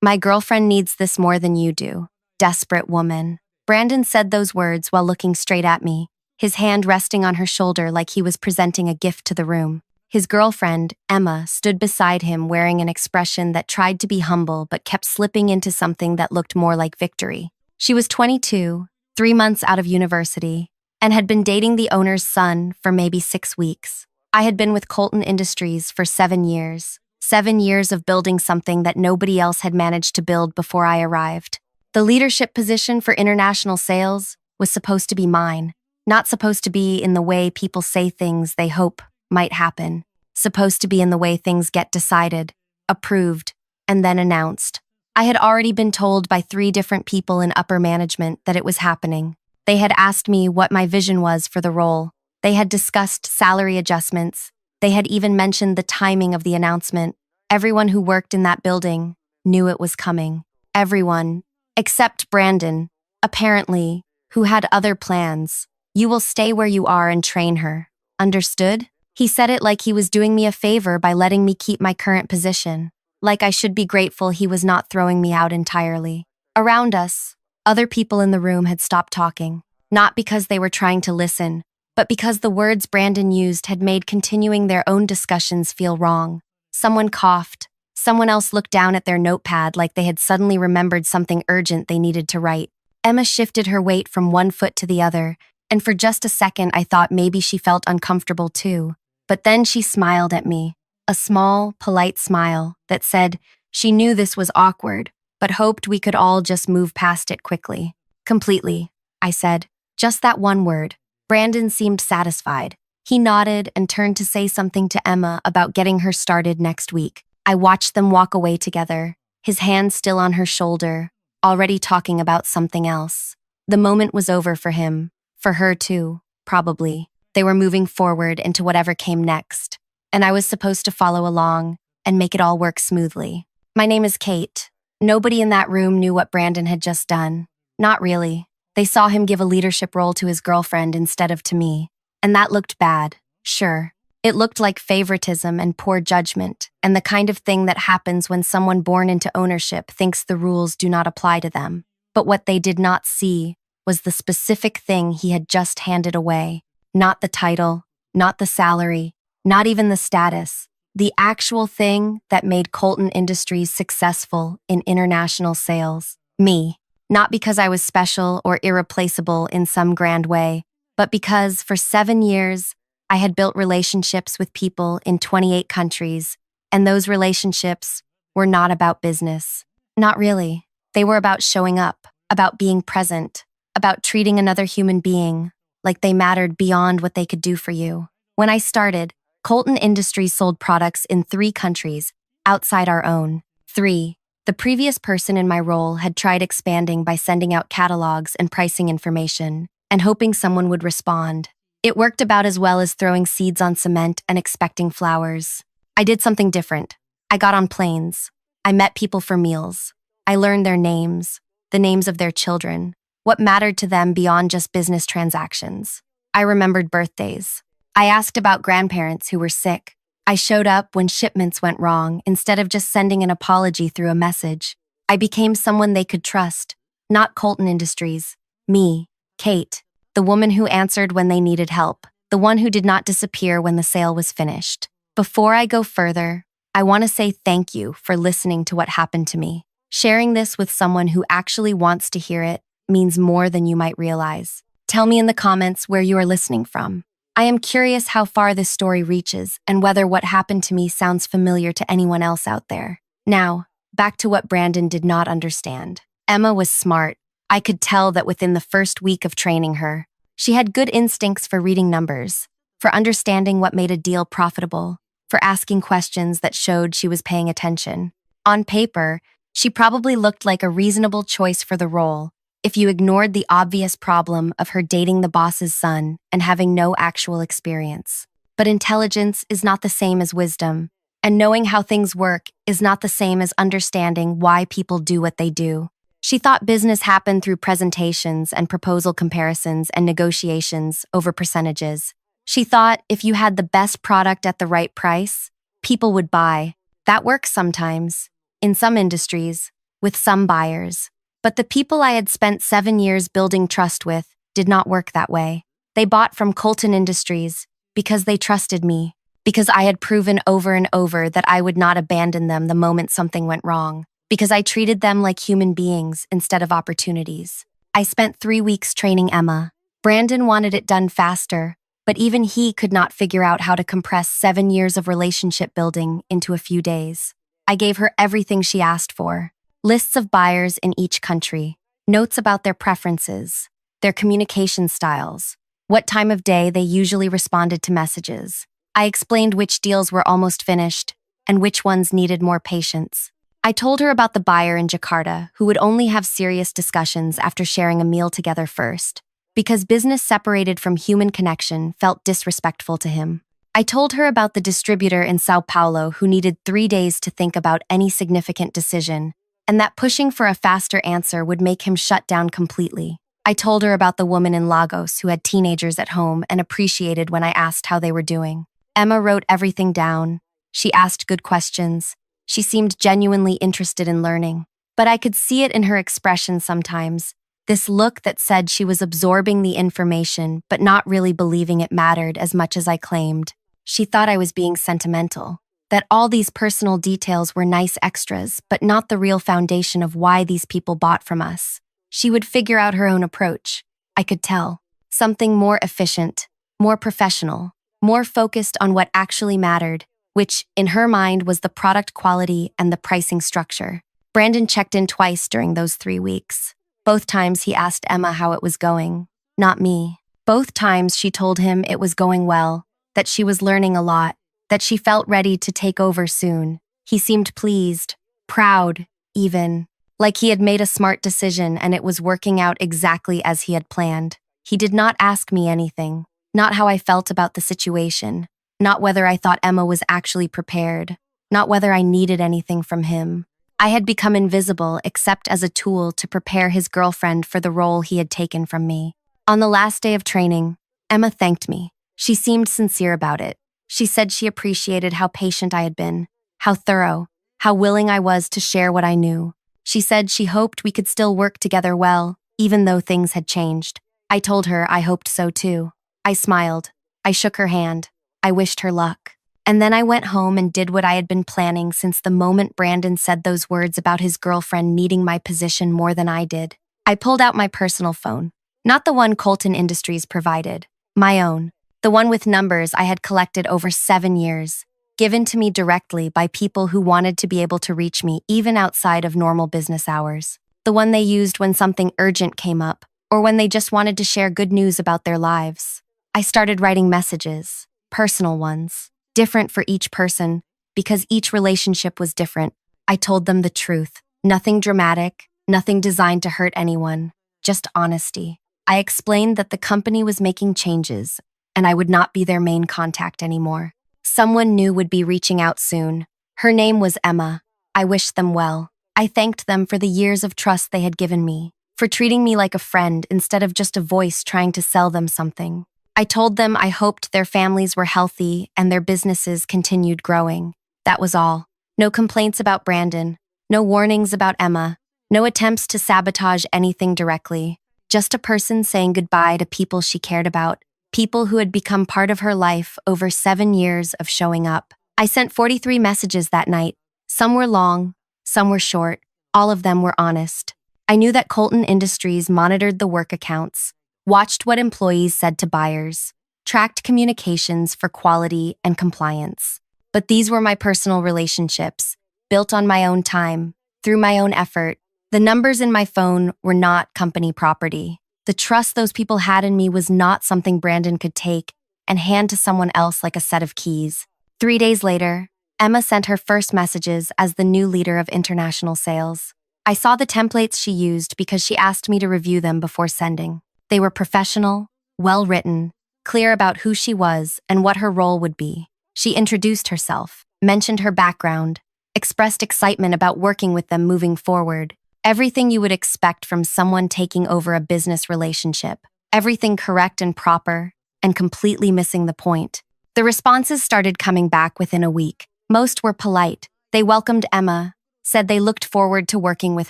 A: My girlfriend needs this more than you do. Desperate woman. Brandon said those words while looking straight at me, his hand resting on her shoulder like he was presenting a gift to the room. His girlfriend, Emma, stood beside him wearing an expression that tried to be humble but kept slipping into something that looked more like victory. She was 22, 3 months out of university, and had been dating the owner's son for maybe 6 weeks. I had been with Colton Industries for 7 years. 7 years of building something that nobody else had managed to build before I arrived. The leadership position for international sales was supposed to be mine, not supposed to be in the way people say things they hope might happen, supposed to be in the way things get decided, approved, and then announced. I had already been told by 3 different people in upper management that it was happening. They had asked me what my vision was for the role. They had discussed salary adjustments. They had even mentioned the timing of the announcement. Everyone who worked in that building knew it was coming. Everyone, except Brandon, apparently, who had other plans. You will stay where you are and train her. Understood? He said it like he was doing me a favor by letting me keep my current position. Like I should be grateful he was not throwing me out entirely. Around us, other people in the room had stopped talking, not because they were trying to listen, but because the words Brandon used had made continuing their own discussions feel wrong. Someone coughed. Someone else looked down at their notepad like they had suddenly remembered something urgent they needed to write. Emma shifted her weight from one foot to the other, and for just a second I thought maybe she felt uncomfortable too. But then she smiled at me, a small, polite smile that said she knew this was awkward, but hoped we could all just move past it quickly. Completely, I said. Just that one word. Brandon seemed satisfied. He nodded and turned to say something to Emma about getting her started next week. I watched them walk away together, his hand still on her shoulder, already talking about something else. The moment was over for him, for her too, probably. They were moving forward into whatever came next, and I was supposed to follow along and make it all work smoothly. My name is Kate. Nobody in that room knew what Brandon had just done. Not really. They saw him give a leadership role to his girlfriend instead of to me, and that looked bad, sure. It looked like favoritism and poor judgment, and the kind of thing that happens when someone born into ownership thinks the rules do not apply to them. But what they did not see was the specific thing he had just handed away. Not the title, not the salary, not even the status. The actual thing that made Colton Industries successful in international sales. Me. Not because I was special or irreplaceable in some grand way, but because for 7 years, I had built relationships with people in 28 countries, and those relationships were not about business. Not really. They were about showing up, about being present, about treating another human being like they mattered beyond what they could do for you. When I started, Colton Industries sold products in 3 countries, outside our own. 3. The previous person in my role had tried expanding by sending out catalogs and pricing information, and hoping someone would respond. It worked about as well as throwing seeds on cement and expecting flowers. I did something different. I got on planes. I met people for meals. I learned their names, the names of their children, what mattered to them beyond just business transactions. I remembered birthdays. I asked about grandparents who were sick. I showed up when shipments went wrong instead of just sending an apology through a message. I became someone they could trust, not Colton Industries. Me, Kate, the woman who answered when they needed help, the one who did not disappear when the sale was finished. Before I go further, I want to say thank you for listening to what happened to me. Sharing this with someone who actually wants to hear it means more than you might realize. Tell me in the comments where you are listening from. I am curious how far this story reaches and whether what happened to me sounds familiar to anyone else out there. Now, back to what Brandon did not understand. Emma was smart. I could tell that within the first week of training her, she had good instincts for reading numbers, for understanding what made a deal profitable, for asking questions that showed she was paying attention. On paper, she probably looked like a reasonable choice for the role, if you ignored the obvious problem of her dating the boss's son and having no actual experience. But intelligence is not the same as wisdom. and knowing how things work is not the same as understanding why people do what they do. She thought business happened through presentations and proposal comparisons and negotiations over percentages. She thought if you had the best product at the right price, people would buy. That works sometimes, in some industries, with some buyers. But the people I had spent 7 years building trust with did not work that way. They bought from Colton Industries because they trusted me, because I had proven over and over that I would not abandon them the moment something went wrong, because I treated them like human beings instead of opportunities. I spent 3 weeks training Emma. Brandon wanted it done faster, but even he could not figure out how to compress 7 years of relationship building into a few days. I gave her everything she asked for. Lists of buyers in each country, notes about their preferences, their communication styles, what time of day they usually responded to messages. I explained which deals were almost finished and which ones needed more patience. I told her about the buyer in Jakarta who would only have serious discussions after sharing a meal together first, because business separated from human connection felt disrespectful to him. I told her about the distributor in Sao Paulo who needed 3 days to think about any significant decision, and that pushing for a faster answer would make him shut down completely. I told her about the woman in Lagos who had teenagers at home and appreciated when I asked how they were doing. Emma wrote everything down. She asked good questions. She seemed genuinely interested in learning. But I could see it in her expression sometimes, this look that said she was absorbing the information but not really believing it mattered as much as I claimed. She thought I was being sentimental, that all these personal details were nice extras but not the real foundation of why these people bought from us. She would figure out her own approach. I could tell. Something more efficient, more professional, more focused on what actually mattered, which, in her mind, was the product quality and the pricing structure. Brandon checked in twice during those 3 weeks. Both times he asked Emma how it was going, not me. Both times she told him it was going well, that she was learning a lot, that she felt ready to take over soon. He seemed pleased, proud, even, like he had made a smart decision and it was working out exactly as he had planned. He did not ask me anything, not how I felt about the situation, not whether I thought Emma was actually prepared, not whether I needed anything from him. I had become invisible except as a tool to prepare his girlfriend for the role he had taken from me. On the last day of training, Emma thanked me. She seemed sincere about it. She said she appreciated how patient I had been, how thorough, how willing I was to share what I knew. She said she hoped we could still work together well, even though things had changed. I told her I hoped so too. I smiled. I shook her hand. I wished her luck. And then I went home and did what I had been planning since the moment Brandon said those words about his girlfriend needing my position more than I did. I pulled out my personal phone. Not the one Colton Industries provided. My own. The one with numbers I had collected over 7 years, given to me directly by people who wanted to be able to reach me even outside of normal business hours. The one they used when something urgent came up, or when they just wanted to share good news about their lives. I started writing messages, personal ones, different for each person, because each relationship was different. I told them the truth. Nothing dramatic, nothing designed to hurt anyone, just honesty. I explained that the company was making changes, and I would not be their main contact anymore. Someone new would be reaching out soon. Her name was Emma. I wished them well. I thanked them for the years of trust they had given me, for treating me like a friend instead of just a voice trying to sell them something. I told them I hoped their families were healthy and their businesses continued growing. That was all. No complaints about Brandon, no warnings about Emma, no attempts to sabotage anything directly. Just a person saying goodbye to people she cared about, people who had become part of her life over 7 years of showing up. I sent 43 messages that night. Some were long, some were short, all of them were honest. I knew that Colton Industries monitored the work accounts, watched what employees said to buyers, tracked communications for quality and compliance. But these were my personal relationships, built on my own time, through my own effort. The numbers in my phone were not company property. The trust those people had in me was not something Brandon could take and hand to someone else like a set of keys. 3 days later, Emma sent her first messages as the new leader of international sales. I saw the templates she used because she asked me to review them before sending. They were professional, well-written, clear about who she was and what her role would be. She introduced herself, mentioned her background, expressed excitement about working with them moving forward. Everything you would expect from someone taking over a business relationship. Everything correct and proper, and completely missing the point. The responses started coming back within a week. Most were polite. They welcomed Emma, said they looked forward to working with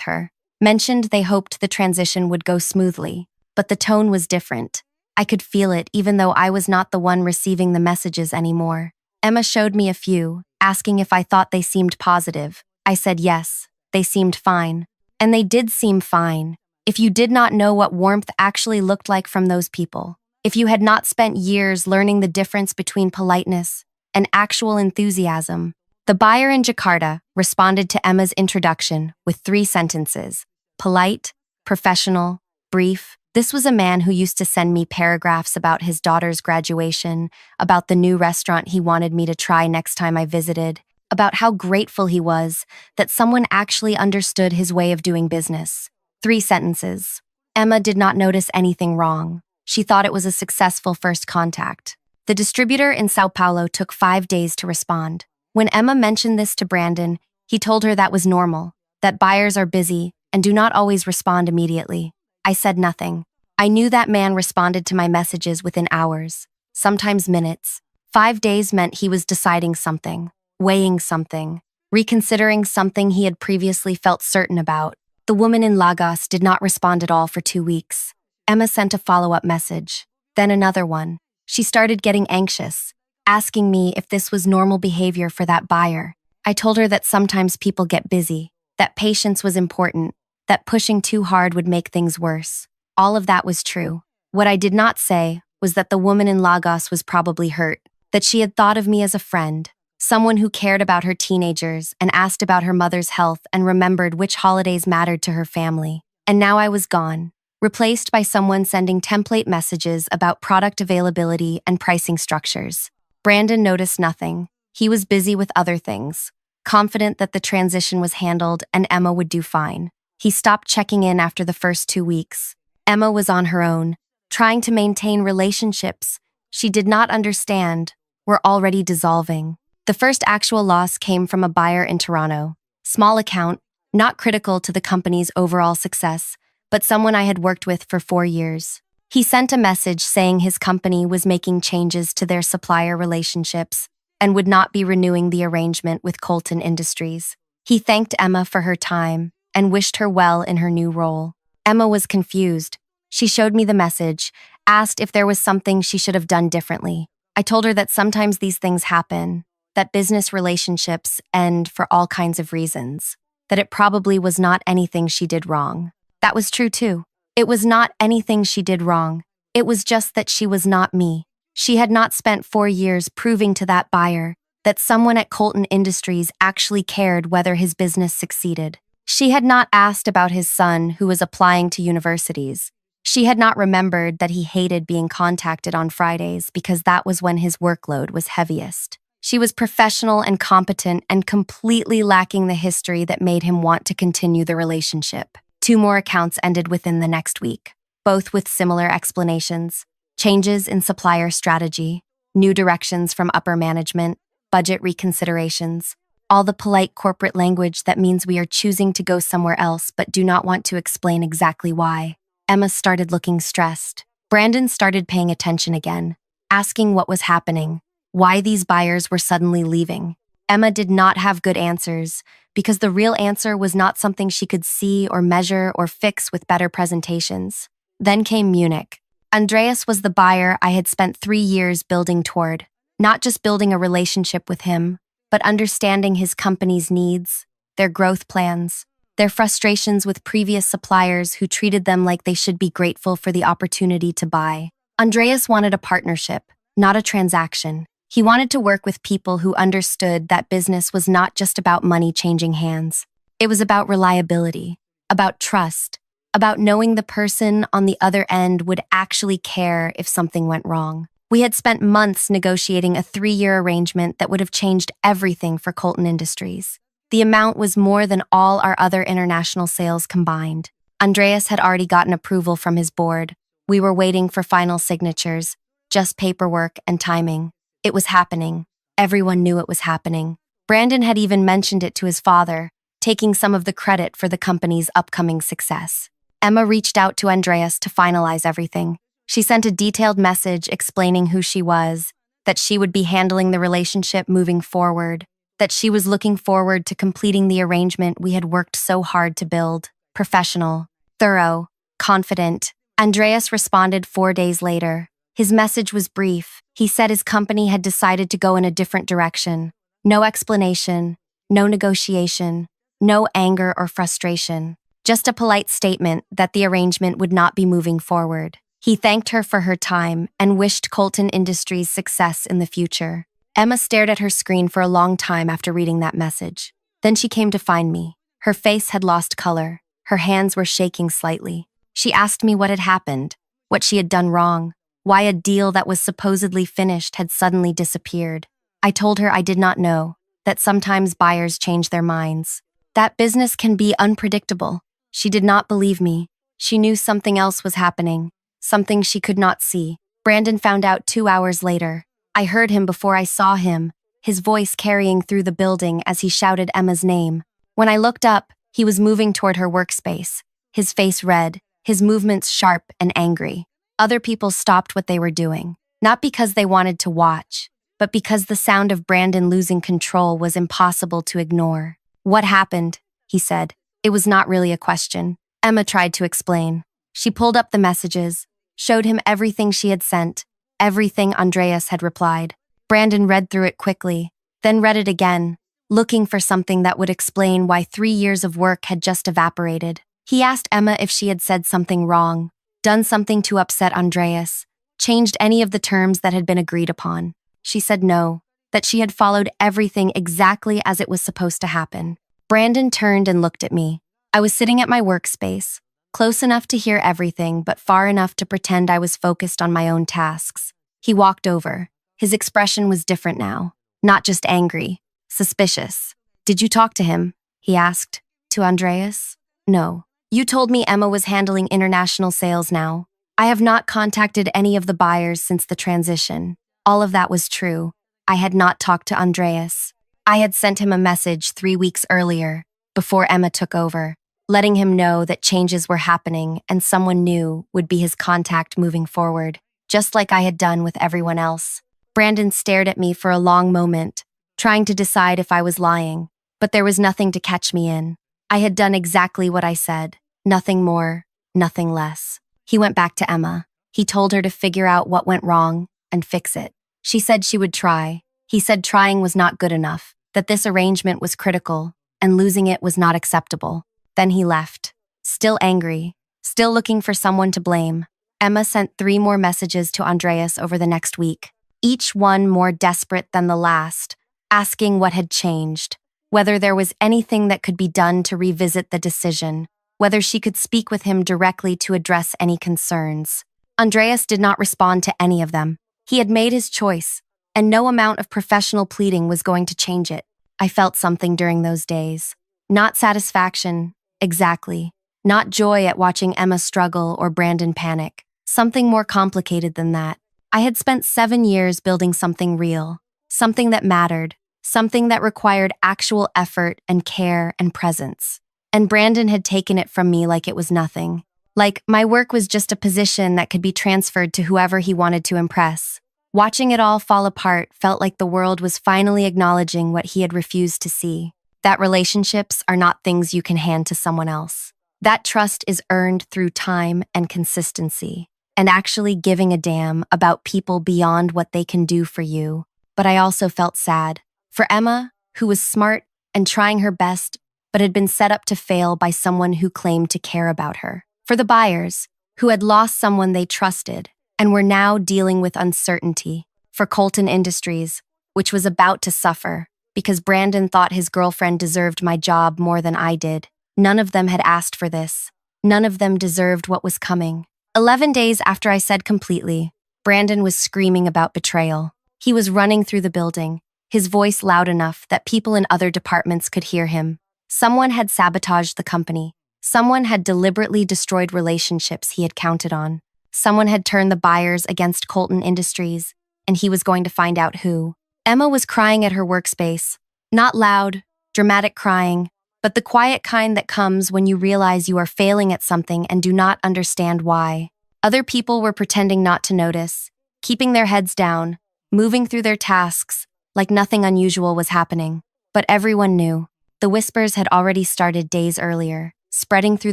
A: her, mentioned they hoped the transition would go smoothly. But the tone was different. I could feel it even though I was not the one receiving the messages anymore. Emma showed me a few, asking if I thought they seemed positive. I said yes, they seemed fine. And they did seem fine. If you did not know what warmth actually looked like from those people, if you had not spent years learning the difference between politeness and actual enthusiasm. The buyer in Jakarta responded to Emma's introduction with 3 sentences: polite, professional, brief. This was a man who used to send me paragraphs about his daughter's graduation, about the new restaurant he wanted me to try next time I visited, about how grateful he was that someone actually understood his way of doing business. 3 sentences. Emma did not notice anything wrong. She thought it was a successful first contact. The distributor in Sao Paulo took 5 days to respond. When Emma mentioned this to Brandon, he told her that was normal, that buyers are busy and do not always respond immediately. I said nothing. I knew that man responded to my messages within hours, sometimes minutes. 5 days meant he was deciding something, weighing something, reconsidering something he had previously felt certain about. The woman in Lagos did not respond at all for 2 weeks. Emma sent a follow-up message, then another one. She started getting anxious, asking me if this was normal behavior for that buyer. I told her that sometimes people get busy, that patience was important, that pushing too hard would make things worse. All of that was true. What I did not say was that the woman in Lagos was probably hurt, that she had thought of me as a friend, someone who cared about her teenagers and asked about her mother's health and remembered which holidays mattered to her family. And now I was gone, replaced by someone sending template messages about product availability and pricing structures. Brandon noticed nothing. He was busy with other things, confident that the transition was handled and Emma would do fine. He stopped checking in after the first 2 weeks. Emma was on her own, trying to maintain relationships she did not understand were already dissolving. The first actual loss came from a buyer in Toronto. Small account, not critical to the company's overall success, but someone I had worked with for 4 years. He sent a message saying his company was making changes to their supplier relationships and would not be renewing the arrangement with Colton Industries. He thanked Emma for her time and wished her well in her new role. Emma was confused. She showed me the message, asked if there was something she should have done differently. I told her that sometimes these things happen, that business relationships end for all kinds of reasons, that it probably was not anything she did wrong. That was true too. It was not anything she did wrong. It was just that she was not me. She had not spent 4 years proving to that buyer that someone at Colton Industries actually cared whether his business succeeded. She had not asked about his son who was applying to universities. She had not remembered that he hated being contacted on Fridays because that was when his workload was heaviest. She was professional and competent and completely lacking the history that made him want to continue the relationship. 2 more accounts ended within the next week, both with similar explanations: changes in supplier strategy, new directions from upper management, budget reconsiderations, all the polite corporate language that means we are choosing to go somewhere else but do not want to explain exactly why. Emma started looking stressed. Brandon started paying attention again, asking what was happening, why these buyers were suddenly leaving. Emma did not have good answers, because the real answer was not something she could see or measure or fix with better presentations. Then came Munich. Andreas was the buyer I had spent 3 years building toward, not just building a relationship with him, but understanding his company's needs, their growth plans, their frustrations with previous suppliers who treated them like they should be grateful for the opportunity to buy. Andreas wanted a partnership, not a transaction. He wanted to work with people who understood that business was not just about money changing hands. It was about reliability, about trust, about knowing the person on the other end would actually care if something went wrong. We had spent months negotiating a 3-year arrangement that would have changed everything for Colton Industries. The amount was more than all our other international sales combined. Andreas had already gotten approval from his board. We were waiting for final signatures, just paperwork and timing. It was happening. Everyone knew it was happening. Brandon had even mentioned it to his father, taking some of the credit for the company's upcoming success. Emma reached out to Andreas to finalize everything. She sent a detailed message explaining who she was, that she would be handling the relationship moving forward, that she was looking forward to completing the arrangement we had worked so hard to build. Professional, thorough, confident. Andreas responded 4 days later. His message was brief. He said his company had decided to go in a different direction. No explanation, no negotiation, no anger or frustration. Just a polite statement that the arrangement would not be moving forward. He thanked her for her time and wished Colton Industries success in the future. Emma stared at her screen for a long time after reading that message. Then she came to find me. Her face had lost color. Her hands were shaking slightly. She asked me what had happened, what she had done wrong, why a deal that was supposedly finished had suddenly disappeared. I told her I did not know, that sometimes buyers change their minds. That business can be unpredictable. She did not believe me. She knew something else was happening, something she could not see. Brandon found out 2 hours later. I heard him before I saw him, his voice carrying through the building as he shouted Emma's name. When I looked up, he was moving toward her workspace, his face red, his movements sharp and angry. Other people stopped what they were doing, not because they wanted to watch, but because the sound of Brandon losing control was impossible to ignore. "What happened?" he said. It was not really a question. Emma tried to explain. She pulled up the messages, showed him everything she had sent, everything Andreas had replied. Brandon read through it quickly, then read it again, looking for something that would explain why 3 years of work had just evaporated. He asked Emma if she had said something wrong, done something to upset Andreas, changed any of the terms that had been agreed upon. She said no, that she had followed everything exactly as it was supposed to happen. Brandon turned and looked at me. I was sitting at my workspace, close enough to hear everything but far enough to pretend I was focused on my own tasks. He walked over. His expression was different now, not just angry, suspicious. "Did you talk to him?" he asked. "To Andreas?" "No. You told me Emma was handling international sales now. I have not contacted any of the buyers since the transition." All of that was true. I had not talked to Andreas. I had sent him a message 3 weeks earlier, before Emma took over, letting him know that changes were happening and someone new would be his contact moving forward, just like I had done with everyone else. Brandon stared at me for a long moment, trying to decide if I was lying, but there was nothing to catch me in. I had done exactly what I said, nothing more, nothing less. He went back to Emma. He told her to figure out what went wrong and fix it. She said she would try. He said trying was not good enough, that this arrangement was critical, and losing it was not acceptable. Then he left, still angry, still looking for someone to blame. Emma sent 3 more messages to Andreas over the next week, each one more desperate than the last, asking what had changed, whether there was anything that could be done to revisit the decision, whether she could speak with him directly to address any concerns. Andreas did not respond to any of them. He had made his choice, and no amount of professional pleading was going to change it. I felt something during those days. Not satisfaction, exactly. Not joy at watching Emma struggle or Brandon panic. Something more complicated than that. I had spent 7 years building something real, something that mattered, something that required actual effort and care and presence. And Brandon had taken it from me like it was nothing. Like my work was just a position that could be transferred to whoever he wanted to impress. Watching it all fall apart felt like the world was finally acknowledging what he had refused to see. That relationships are not things you can hand to someone else. That trust is earned through time and consistency, and actually giving a damn about people beyond what they can do for you. But I also felt sad for Emma, who was smart and trying her best, but had been set up to fail by someone who claimed to care about her. For the buyers, who had lost someone they trusted and were now dealing with uncertainty. For Colton Industries, which was about to suffer because Brandon thought his girlfriend deserved my job more than I did. None of them had asked for this. None of them deserved what was coming. 11 days after I said completely, Brandon was screaming about betrayal. He was running through the building, his voice loud enough that people in other departments could hear him. Someone had sabotaged the company. Someone had deliberately destroyed relationships he had counted on. Someone had turned the buyers against Colton Industries, and he was going to find out who. Emma was crying at her workspace, Not loud, dramatic crying, but the quiet kind that comes when you realize you are failing at something and do not understand why. Other people were pretending not to notice, keeping their heads down, moving through their tasks like nothing unusual was happening. But everyone knew. The whispers had already started days earlier, spreading through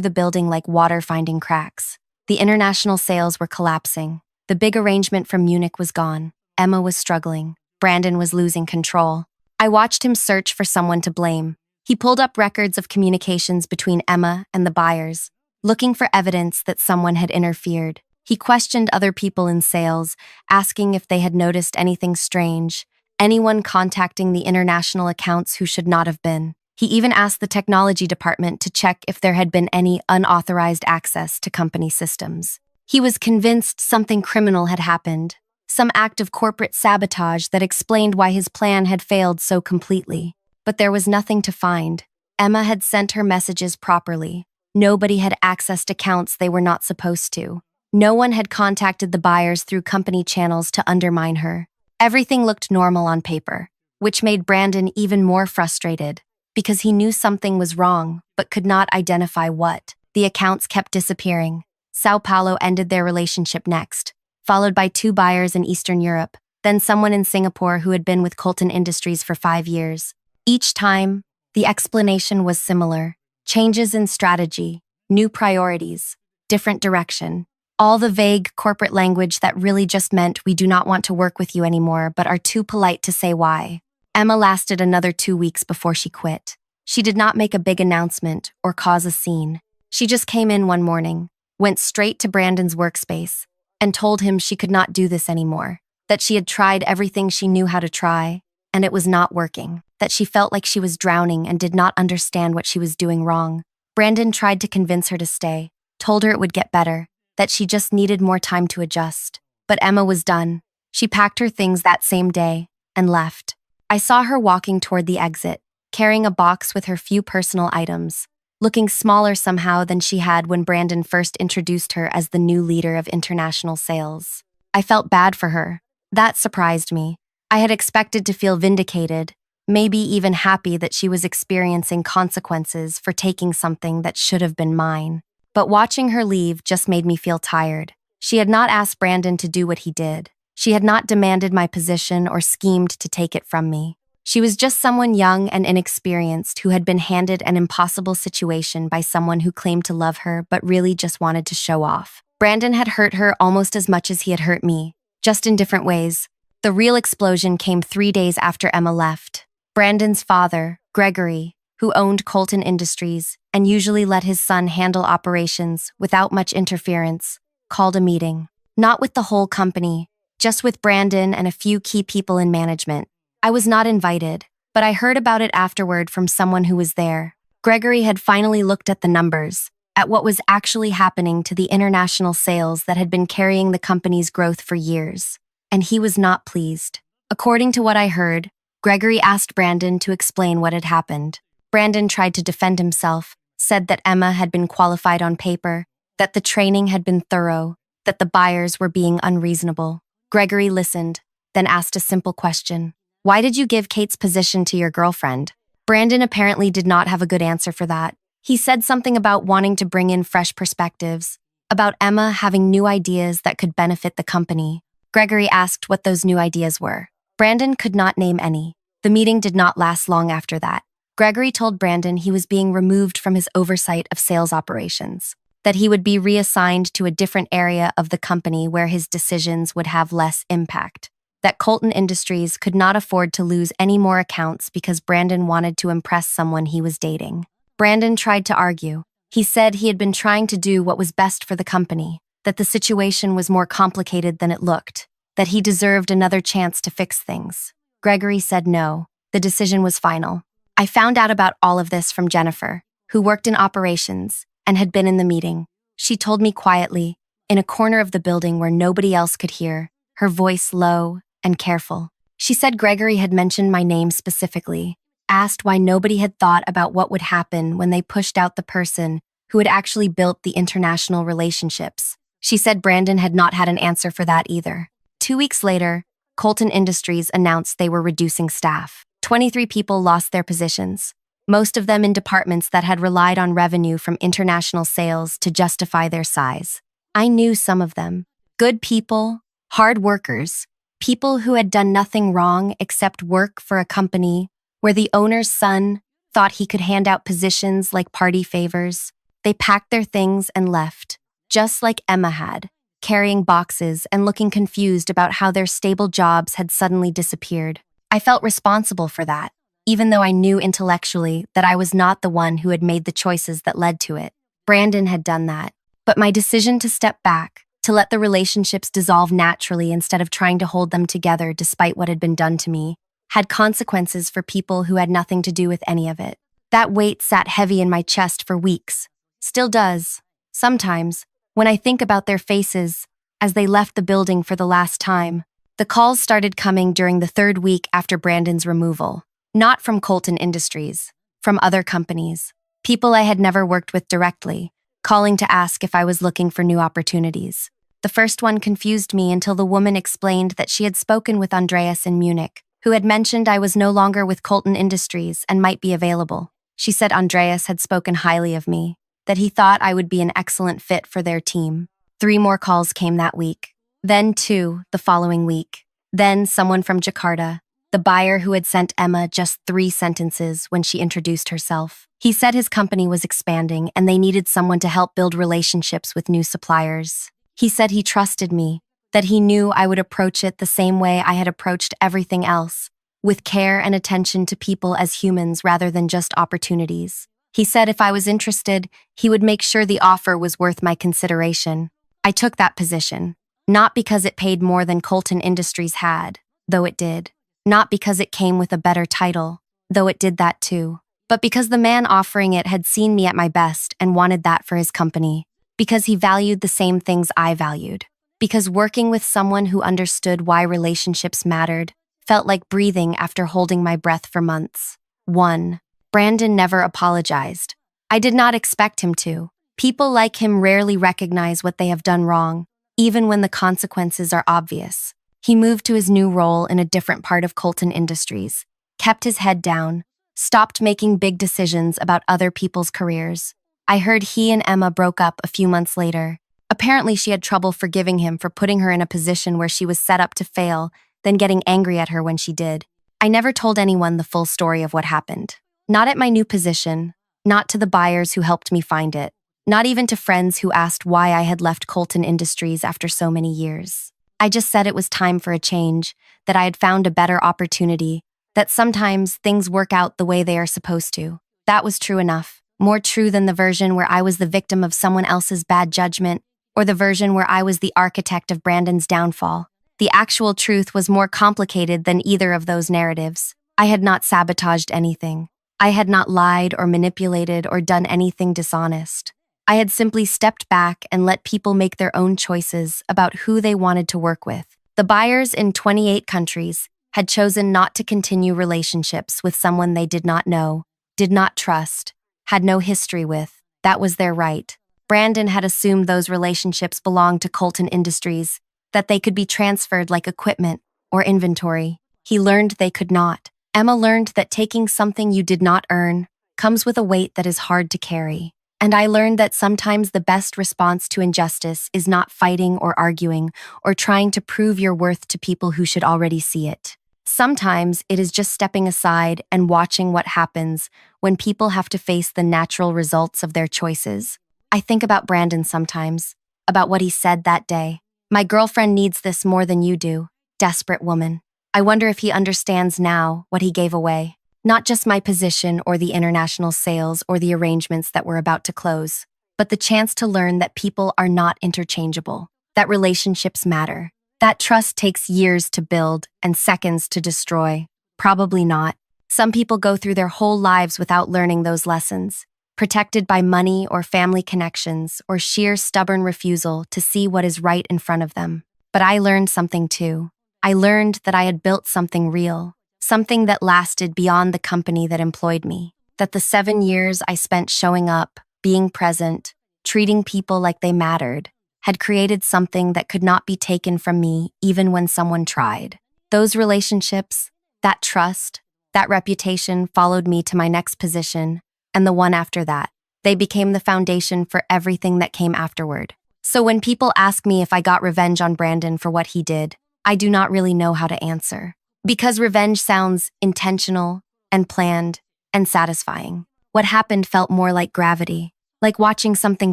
A: the building like water finding cracks. The international sales were collapsing. The big arrangement from Munich was gone. Emma was struggling. Brandon was losing control. I watched him search for someone to blame. He pulled up records of communications between Emma and the buyers, looking for evidence that someone had interfered. He questioned other people in sales, asking if they had noticed anything strange, anyone contacting the international accounts who should not have been. He even asked the technology department to check if there had been any unauthorized access to company systems. He was convinced something criminal had happened, some act of corporate sabotage that explained why his plan had failed so completely. But there was nothing to find. Emma had sent her messages properly. Nobody had accessed accounts they were not supposed to. No one had contacted the buyers through company channels to undermine her. Everything looked normal on paper, which made Brandon even more frustrated because he knew something was wrong but could not identify what. The accounts kept disappearing. Sao Paulo ended their relationship next, followed by 2 buyers in Eastern Europe, then someone in Singapore who had been with Colton Industries for 5 years. Each time, the explanation was similar. Changes in strategy, new priorities, different direction. All the vague corporate language that really just meant we do not want to work with you anymore but are too polite to say why. Emma lasted another 2 weeks before she quit. She did not make a big announcement or cause a scene. She just came in one morning, went straight to Brandon's workspace, and told him she could not do this anymore, that she had tried everything she knew how to try, and it was not working, that she felt like she was drowning and did not understand what she was doing wrong. Brandon tried to convince her to stay, told her it would get better, that she just needed more time to adjust. But Emma was done. She packed her things that same day and left. I saw her walking toward the exit, carrying a box with her few personal items, looking smaller somehow than she had when Brandon first introduced her as the new leader of international sales. I felt bad for her. That surprised me. I had expected to feel vindicated, maybe even happy that she was experiencing consequences for taking something that should have been mine. But watching her leave just made me feel tired. She had not asked Brandon to do what he did. She had not demanded my position or schemed to take it from me. She was just someone young and inexperienced who had been handed an impossible situation by someone who claimed to love her but really just wanted to show off. Brandon had hurt her almost as much as he had hurt me, just in different ways. The real explosion came 3 days after Emma left. Brandon's father, Gregory, who owned Colton Industries and usually let his son handle operations without much interference, called a meeting. Not with the whole company, just with Brandon and a few key people in management. I was not invited, but I heard about it afterward from someone who was there. Gregory had finally looked at the numbers, at what was actually happening to the international sales that had been carrying the company's growth for years, and he was not pleased. According to what I heard, Gregory asked Brandon to explain what had happened. Brandon tried to defend himself, said that Emma had been qualified on paper, that the training had been thorough, that the buyers were being unreasonable. Gregory listened, then asked a simple question. Why did you give Kate's position to your girlfriend? Brandon apparently did not have a good answer for that. He said something about wanting to bring in fresh perspectives, about Emma having new ideas that could benefit the company. Gregory asked what those new ideas were. Brandon could not name any. The meeting did not last long after that. Gregory told Brandon he was being removed from his oversight of sales operations, that he would be reassigned to a different area of the company where his decisions would have less impact, that Colton Industries could not afford to lose any more accounts because Brandon wanted to impress someone he was dating. Brandon tried to argue. He said he had been trying to do what was best for the company, that the situation was more complicated than it looked, that he deserved another chance to fix things. Gregory said no. The decision was final. I found out about all of this from Jennifer, who worked in operations and had been in the meeting. She told me quietly, in a corner of the building where nobody else could hear, her voice low and careful. She said Gregory had mentioned my name specifically, asked why nobody had thought about what would happen when they pushed out the person who had actually built the international relationships. She said Brandon had not had an answer for that either. 2 weeks later, Colton Industries announced they were reducing staff. 23 people lost their positions, most of them in departments that had relied on revenue from international sales to justify their size. I knew some of them. Good people, hard workers, people who had done nothing wrong except work for a company where the owner's son thought he could hand out positions like party favors. They packed their things and left, just like Emma had, carrying boxes and looking confused about how their stable jobs had suddenly disappeared. I felt responsible for that, even though I knew intellectually that I was not the one who had made the choices that led to it. Brandon had done that. But my decision to step back, to let the relationships dissolve naturally instead of trying to hold them together despite what had been done to me, had consequences for people who had nothing to do with any of it. That weight sat heavy in my chest for weeks. Still does. Sometimes, when I think about their faces as they left the building for the last time. The calls started coming during the third week after Brandon's removal. Not from Colton Industries, from other companies. People I had never worked with directly, calling to ask if I was looking for new opportunities. The first one confused me until the woman explained that she had spoken with Andreas in Munich, who had mentioned I was no longer with Colton Industries and might be available. She said Andreas had spoken highly of me, that he thought I would be an excellent fit for their team. 3 more calls came that week. Then 2 the following week. Then someone from Jakarta, the buyer who had sent Emma just 3 sentences when she introduced herself. He said his company was expanding and they needed someone to help build relationships with new suppliers. He said he trusted me, that he knew I would approach it the same way I had approached everything else, with care and attention to people as humans rather than just opportunities. He said if I was interested, he would make sure the offer was worth my consideration. I took that position. Not because it paid more than Colton Industries had, though it did. Not because it came with a better title, though it did that too. But because the man offering it had seen me at my best and wanted that for his company. Because he valued the same things I valued. Because working with someone who understood why relationships mattered felt like breathing after holding my breath for months. 1. Brandon never apologized. I did not expect him to. People like him rarely recognize what they have done wrong, even when the consequences are obvious. He moved to his new role in a different part of Colton Industries, kept his head down, stopped making big decisions about other people's careers. I heard he and Emma broke up a few months later. Apparently she had trouble forgiving him for putting her in a position where she was set up to fail, then getting angry at her when she did. I never told anyone the full story of what happened. Not at my new position, not to the buyers who helped me find it. Not even to friends who asked why I had left Colton Industries after so many years. I just said it was time for a change, that I had found a better opportunity, that sometimes things work out the way they are supposed to. That was true enough. More true than the version where I was the victim of someone else's bad judgment, or the version where I was the architect of Brandon's downfall. The actual truth was more complicated than either of those narratives. I had not sabotaged anything. I had not lied or manipulated or done anything dishonest. I had simply stepped back and let people make their own choices about who they wanted to work with. The buyers in 28 countries had chosen not to continue relationships with someone they did not know, did not trust, had no history with. That was their right. Brandon had assumed those relationships belonged to Colton Industries, that they could be transferred like equipment or inventory. He learned they could not. Emma learned that taking something you did not earn comes with a weight that is hard to carry. And I learned that sometimes the best response to injustice is not fighting or arguing or trying to prove your worth to people who should already see it. Sometimes it is just stepping aside and watching what happens when people have to face the natural results of their choices. I think about Brandon sometimes, about what he said that day. My girlfriend needs this more than you do, desperate woman. I wonder if he understands now what he gave away. Not just my position or the international sales or the arrangements that were about to close, but the chance to learn that people are not interchangeable, that relationships matter, that trust takes years to build and seconds to destroy. Probably not. Some people go through their whole lives without learning those lessons, protected by money or family connections or sheer stubborn refusal to see what is right in front of them. But I learned something too. I learned that I had built something real. Something that lasted beyond the company that employed me. That the 7 years I spent showing up, being present, treating people like they mattered, had created something that could not be taken from me even when someone tried. Those relationships, that trust, That reputation followed me to my next position and the one after that. They became the foundation for everything that came afterward. So when people ask me if I got revenge on Brandon for what he did, I do not really know how to answer. Because revenge sounds intentional and planned and satisfying. What happened felt more like gravity, like watching something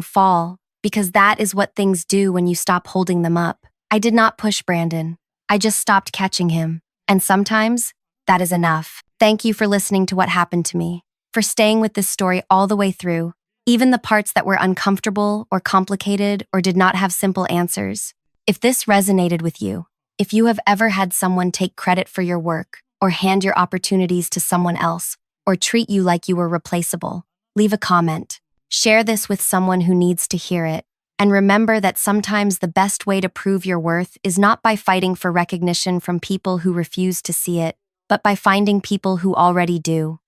A: fall, because that is what things do when you stop holding them up. I did not push Brandon. I just stopped catching him. And sometimes, that is enough. Thank you for listening to what happened to me, for staying with this story all the way through, even the parts that were uncomfortable or complicated or did not have simple answers. If this resonated with you, if you have ever had someone take credit for your work, or hand your opportunities to someone else, or treat you like you were replaceable, leave a comment. Share this with someone who needs to hear it. And remember that sometimes the best way to prove your worth is not by fighting for recognition from people who refuse to see it, but by finding people who already do.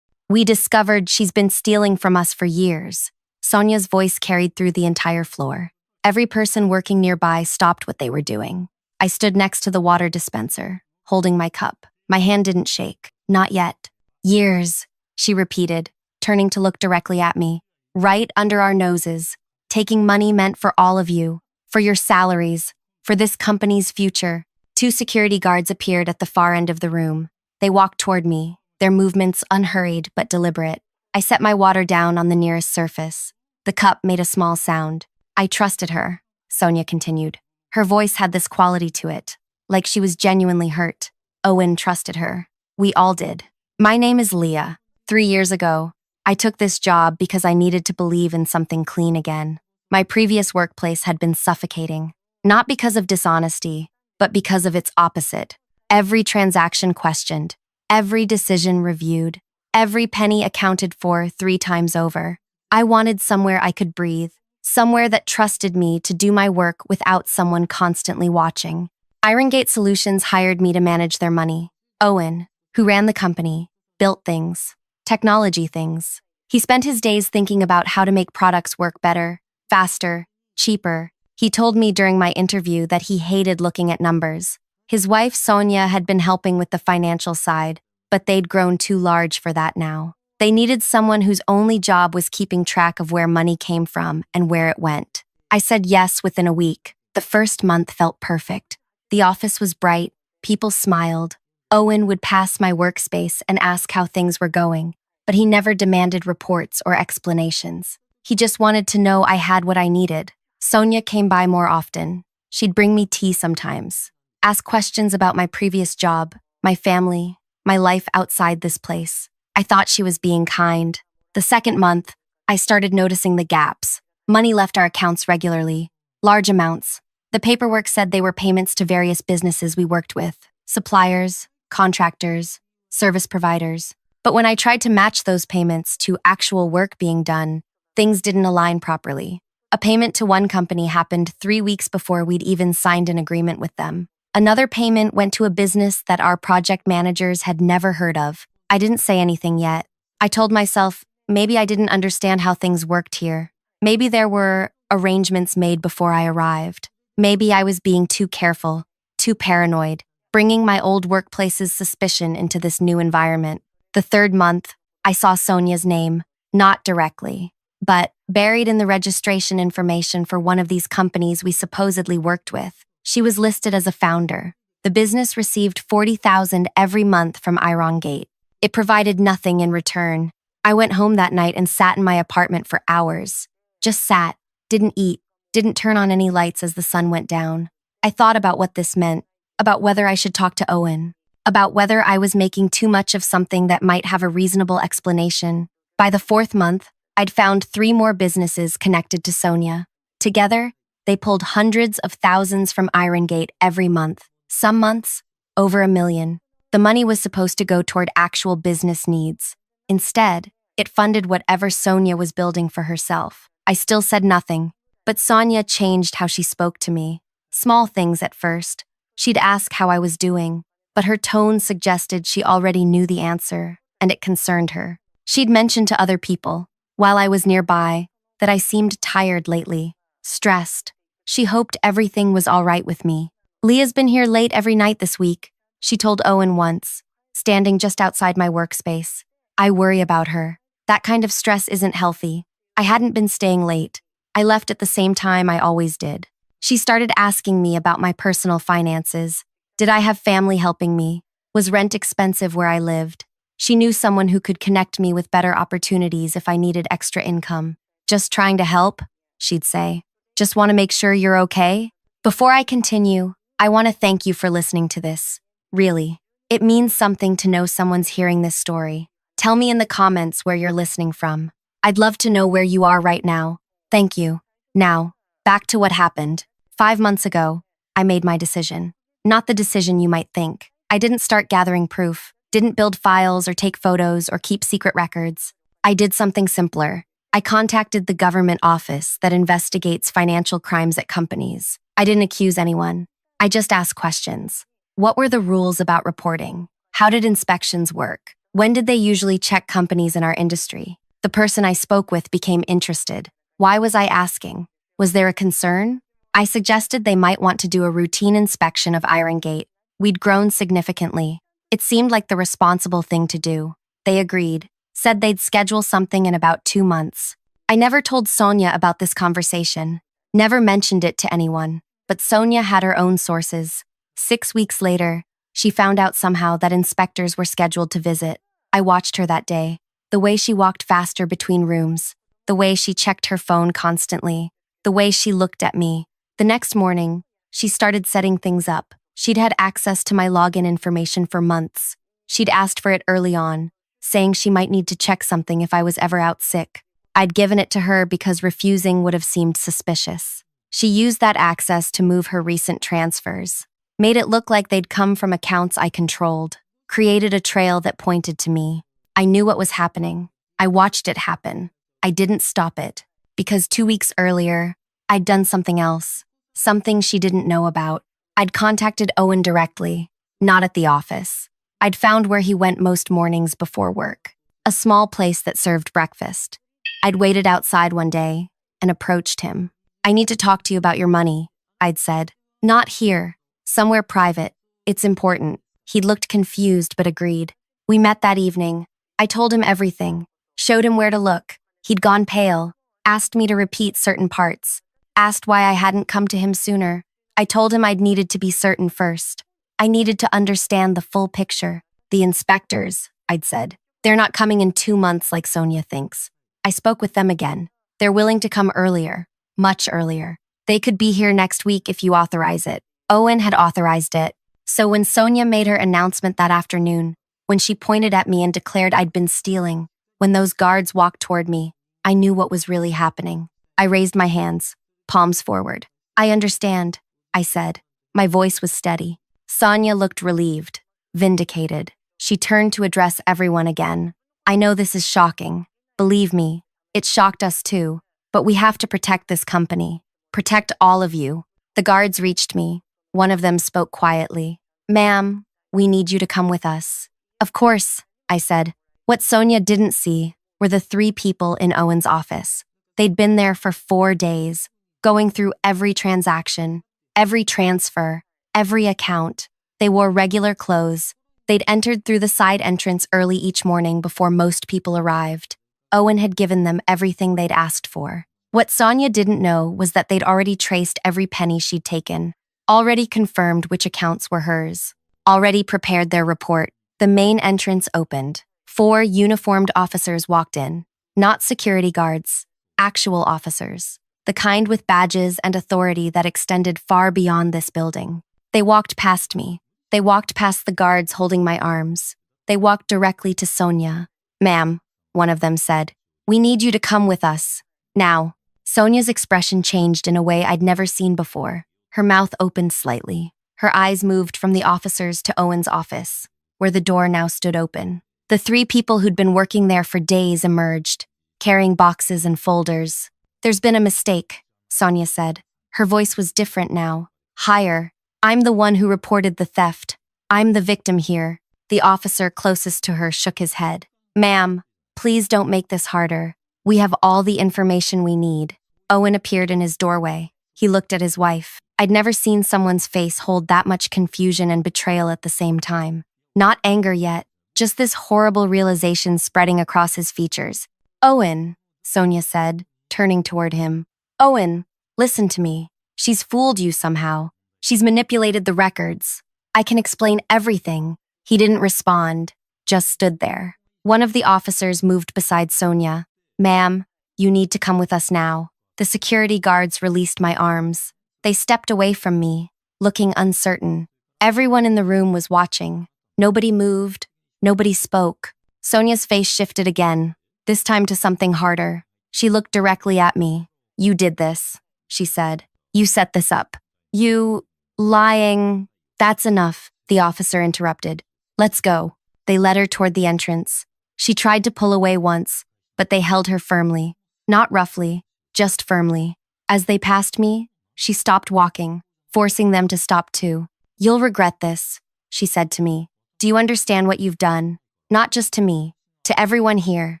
A: We discovered she's been stealing from us for years. Sonia's voice carried through the entire floor. Every person working nearby stopped what they were doing. I stood next to the water dispenser, holding my cup. My hand didn't shake. Not yet. Years, she repeated, turning to look directly at me. Right under our noses. Taking money meant for all of you, for your salaries, for this company's future. Two security guards appeared at the far end of the room. They walked toward me, their movements unhurried but deliberate. I set my water down on the nearest surface. The cup made a small sound. I trusted her, Sonia continued. Her voice had this quality to it, like she was genuinely hurt. Owen trusted her. We all did. My name is Leah. 3 years ago, I took this job because I needed to believe in something clean again. My previous workplace had been suffocating, not because of dishonesty, but because of its opposite. Every transaction questioned, every decision reviewed, every penny accounted for 3 times over. I wanted somewhere I could breathe, somewhere that trusted me to do my work without someone constantly watching. Irongate Solutions hired me to manage their money. Owen, who ran the company, built things, technology things. He spent his days thinking about how to make products work better, faster, cheaper. He told me during my interview that he hated looking at numbers. His wife, Sonia, had been helping with the financial side, but they'd grown too large for that now. They needed someone whose only job was keeping track of where money came from and where it went. I said yes within a week. The first month felt perfect. The office was bright, people smiled. Owen would pass my workspace and ask how things were going, but he never demanded reports or explanations. He just wanted to know I had what I needed. Sonia came by more often. She'd bring me tea sometimes, ask questions about my previous job, my family, my life outside this place. I thought she was being kind. The second month, I started noticing the gaps. Money left our accounts regularly, large amounts. The paperwork said they were payments to various businesses we worked with, suppliers, contractors, service providers. But when I tried to match those payments to actual work being done, things didn't align properly. A payment to one company happened 3 weeks before we'd even signed an agreement with them. Another payment went to a business that our project managers had never heard of. I didn't say anything yet. I told myself, maybe I didn't understand how things worked here. Maybe there were arrangements made before I arrived. Maybe I was being too careful, too paranoid, bringing my old workplace's suspicion into this new environment. The third month, I saw Sonia's name, not directly, but buried in the registration information for one of these companies we supposedly worked with. She was listed as a founder. The business received $40,000 every month from Irongate. It provided nothing in return. I went home that night and sat in my apartment for hours. Just sat, didn't eat, didn't turn on any lights as the sun went down. I thought about what this meant, about whether I should talk to Owen, about whether I was making too much of something that might have a reasonable explanation. By the 4th month, I'd found 3 more businesses connected to Sonia. Together, they pulled hundreds of thousands from Irongate every month. Some months, over $1 million. The money was supposed to go toward actual business needs. Instead, it funded whatever Sonia was building for herself. I still said nothing, but Sonia changed how she spoke to me. Small things at first. She'd ask how I was doing, but her tone suggested she already knew the answer, and it concerned her. She'd mentioned to other people, while I was nearby, that I seemed tired lately, stressed. She hoped everything was all right with me. Leah's been here late every night this week, she told Owen once, standing just outside my workspace. I worry about her. That kind of stress isn't healthy. I hadn't been staying late. I left at the same time I always did. She started asking me about my personal finances. Did I have family helping me? Was rent expensive where I lived? She knew someone who could connect me with better opportunities if I needed extra income. Just trying to help, she'd say. Just want to make sure you're okay? Before I continue, I want to thank you for listening to this. Really, it means something to know someone's hearing this story. Tell me in the comments where you're listening from. I'd love to know where you are right now. Thank you. Now, back to what happened. 5 months ago, I made my decision. Not the decision you might think. I didn't start gathering proof, didn't build files or take photos or keep secret records. I did something simpler. I contacted the government office that investigates financial crimes at companies. I didn't accuse anyone. I just asked questions. What were the rules about reporting? How did inspections work? When did they usually check companies in our industry? The person I spoke with became interested. Why was I asking? Was there a concern? I suggested they might want to do a routine inspection of Iron Gate. We'd grown significantly. It seemed like the responsible thing to do. They agreed, said they'd schedule something in about 2 months. I never told Sonia about this conversation, never mentioned it to anyone, but Sonia had her own sources. 6 weeks later, she found out somehow that inspectors were scheduled to visit. I watched her that day, the way she walked faster between rooms, the way she checked her phone constantly, the way she looked at me. The next morning, she started setting things up. She'd had access to my login information for months. She'd asked for it early on, saying she might need to check something if I was ever out sick. I'd given it to her because refusing would have seemed suspicious. She used that access to move her recent transfers, made it look like they'd come from accounts I controlled, created a trail that pointed to me. I knew what was happening. I watched it happen. I didn't stop it, because 2 weeks earlier, I'd done something else, something she didn't know about. I'd contacted Owen directly, not at the office. I'd found where he went most mornings before work, a small place that served breakfast. I'd waited outside one day and approached him. I need to talk to you about your money, I'd said. Not here, somewhere private. It's important. He'd looked confused but agreed. We met that evening. I told him everything, showed him where to look. He'd gone pale, asked me to repeat certain parts, asked why I hadn't come to him sooner. I told him I'd needed to be certain first. I needed to understand the full picture. The inspectors, I'd said. They're not coming in 2 months like Sonia thinks. I spoke with them again. They're willing to come earlier, much earlier. They could be here next week if you authorize it. Owen had authorized it. So when Sonia made her announcement that afternoon, when she pointed at me and declared I'd been stealing, when those guards walked toward me, I knew what was really happening. I raised my hands, palms forward. I understand, I said. My voice was steady. Sonia looked relieved, vindicated. She turned to address everyone again. I know this is shocking. Believe me, it shocked us too, but we have to protect this company. Protect all of you. The guards reached me. One of them spoke quietly. Ma'am, we need you to come with us. Of course, I said. What Sonia didn't see were the 3 people in Owen's office. They'd been there for 4 days, going through every transaction, every transfer, every account. They wore regular clothes. They'd entered through the side entrance early each morning before most people arrived. Owen had given them everything they'd asked for. What Sonia didn't know was that they'd already traced every penny she'd taken, already confirmed which accounts were hers, already prepared their report. The main entrance opened. 4 uniformed officers walked in, not security guards, actual officers, the kind with badges and authority that extended far beyond this building. They walked past me. They walked past the guards holding my arms. They walked directly to Sonia. Ma'am, one of them said, we need you to come with us. Now. Sonia's expression changed in a way I'd never seen before. Her mouth opened slightly. Her eyes moved from the officers to Owen's office, where the door now stood open. The 3 people who'd been working there for days emerged, carrying boxes and folders. There's been a mistake, Sonia said. Her voice was different now, higher. I'm the one who reported the theft. I'm the victim here. The officer closest to her shook his head. Ma'am, please don't make this harder. We have all the information we need. Owen appeared in his doorway. He looked at his wife. I'd never seen someone's face hold that much confusion and betrayal at the same time. Not anger yet, just this horrible realization spreading across his features. Owen, Sonia said, turning toward him. Owen, listen to me. She's fooled you somehow. She's manipulated the records. I can explain everything. He didn't respond, just stood there. One of the officers moved beside Sonia. Ma'am, you need to come with us now. The security guards released my arms. They stepped away from me, looking uncertain. Everyone in the room was watching. Nobody moved. Nobody spoke. Sonia's face shifted again, this time to something harder. She looked directly at me. You did this, she said. You set this up. You… lying… That's enough, the officer interrupted. Let's go. They led her toward the entrance. She tried to pull away once, but they held her firmly. Not roughly, just firmly. As they passed me, she stopped walking, forcing them to stop too. You'll regret this, she said to me. Do you understand what you've done? Not just to me, to everyone here.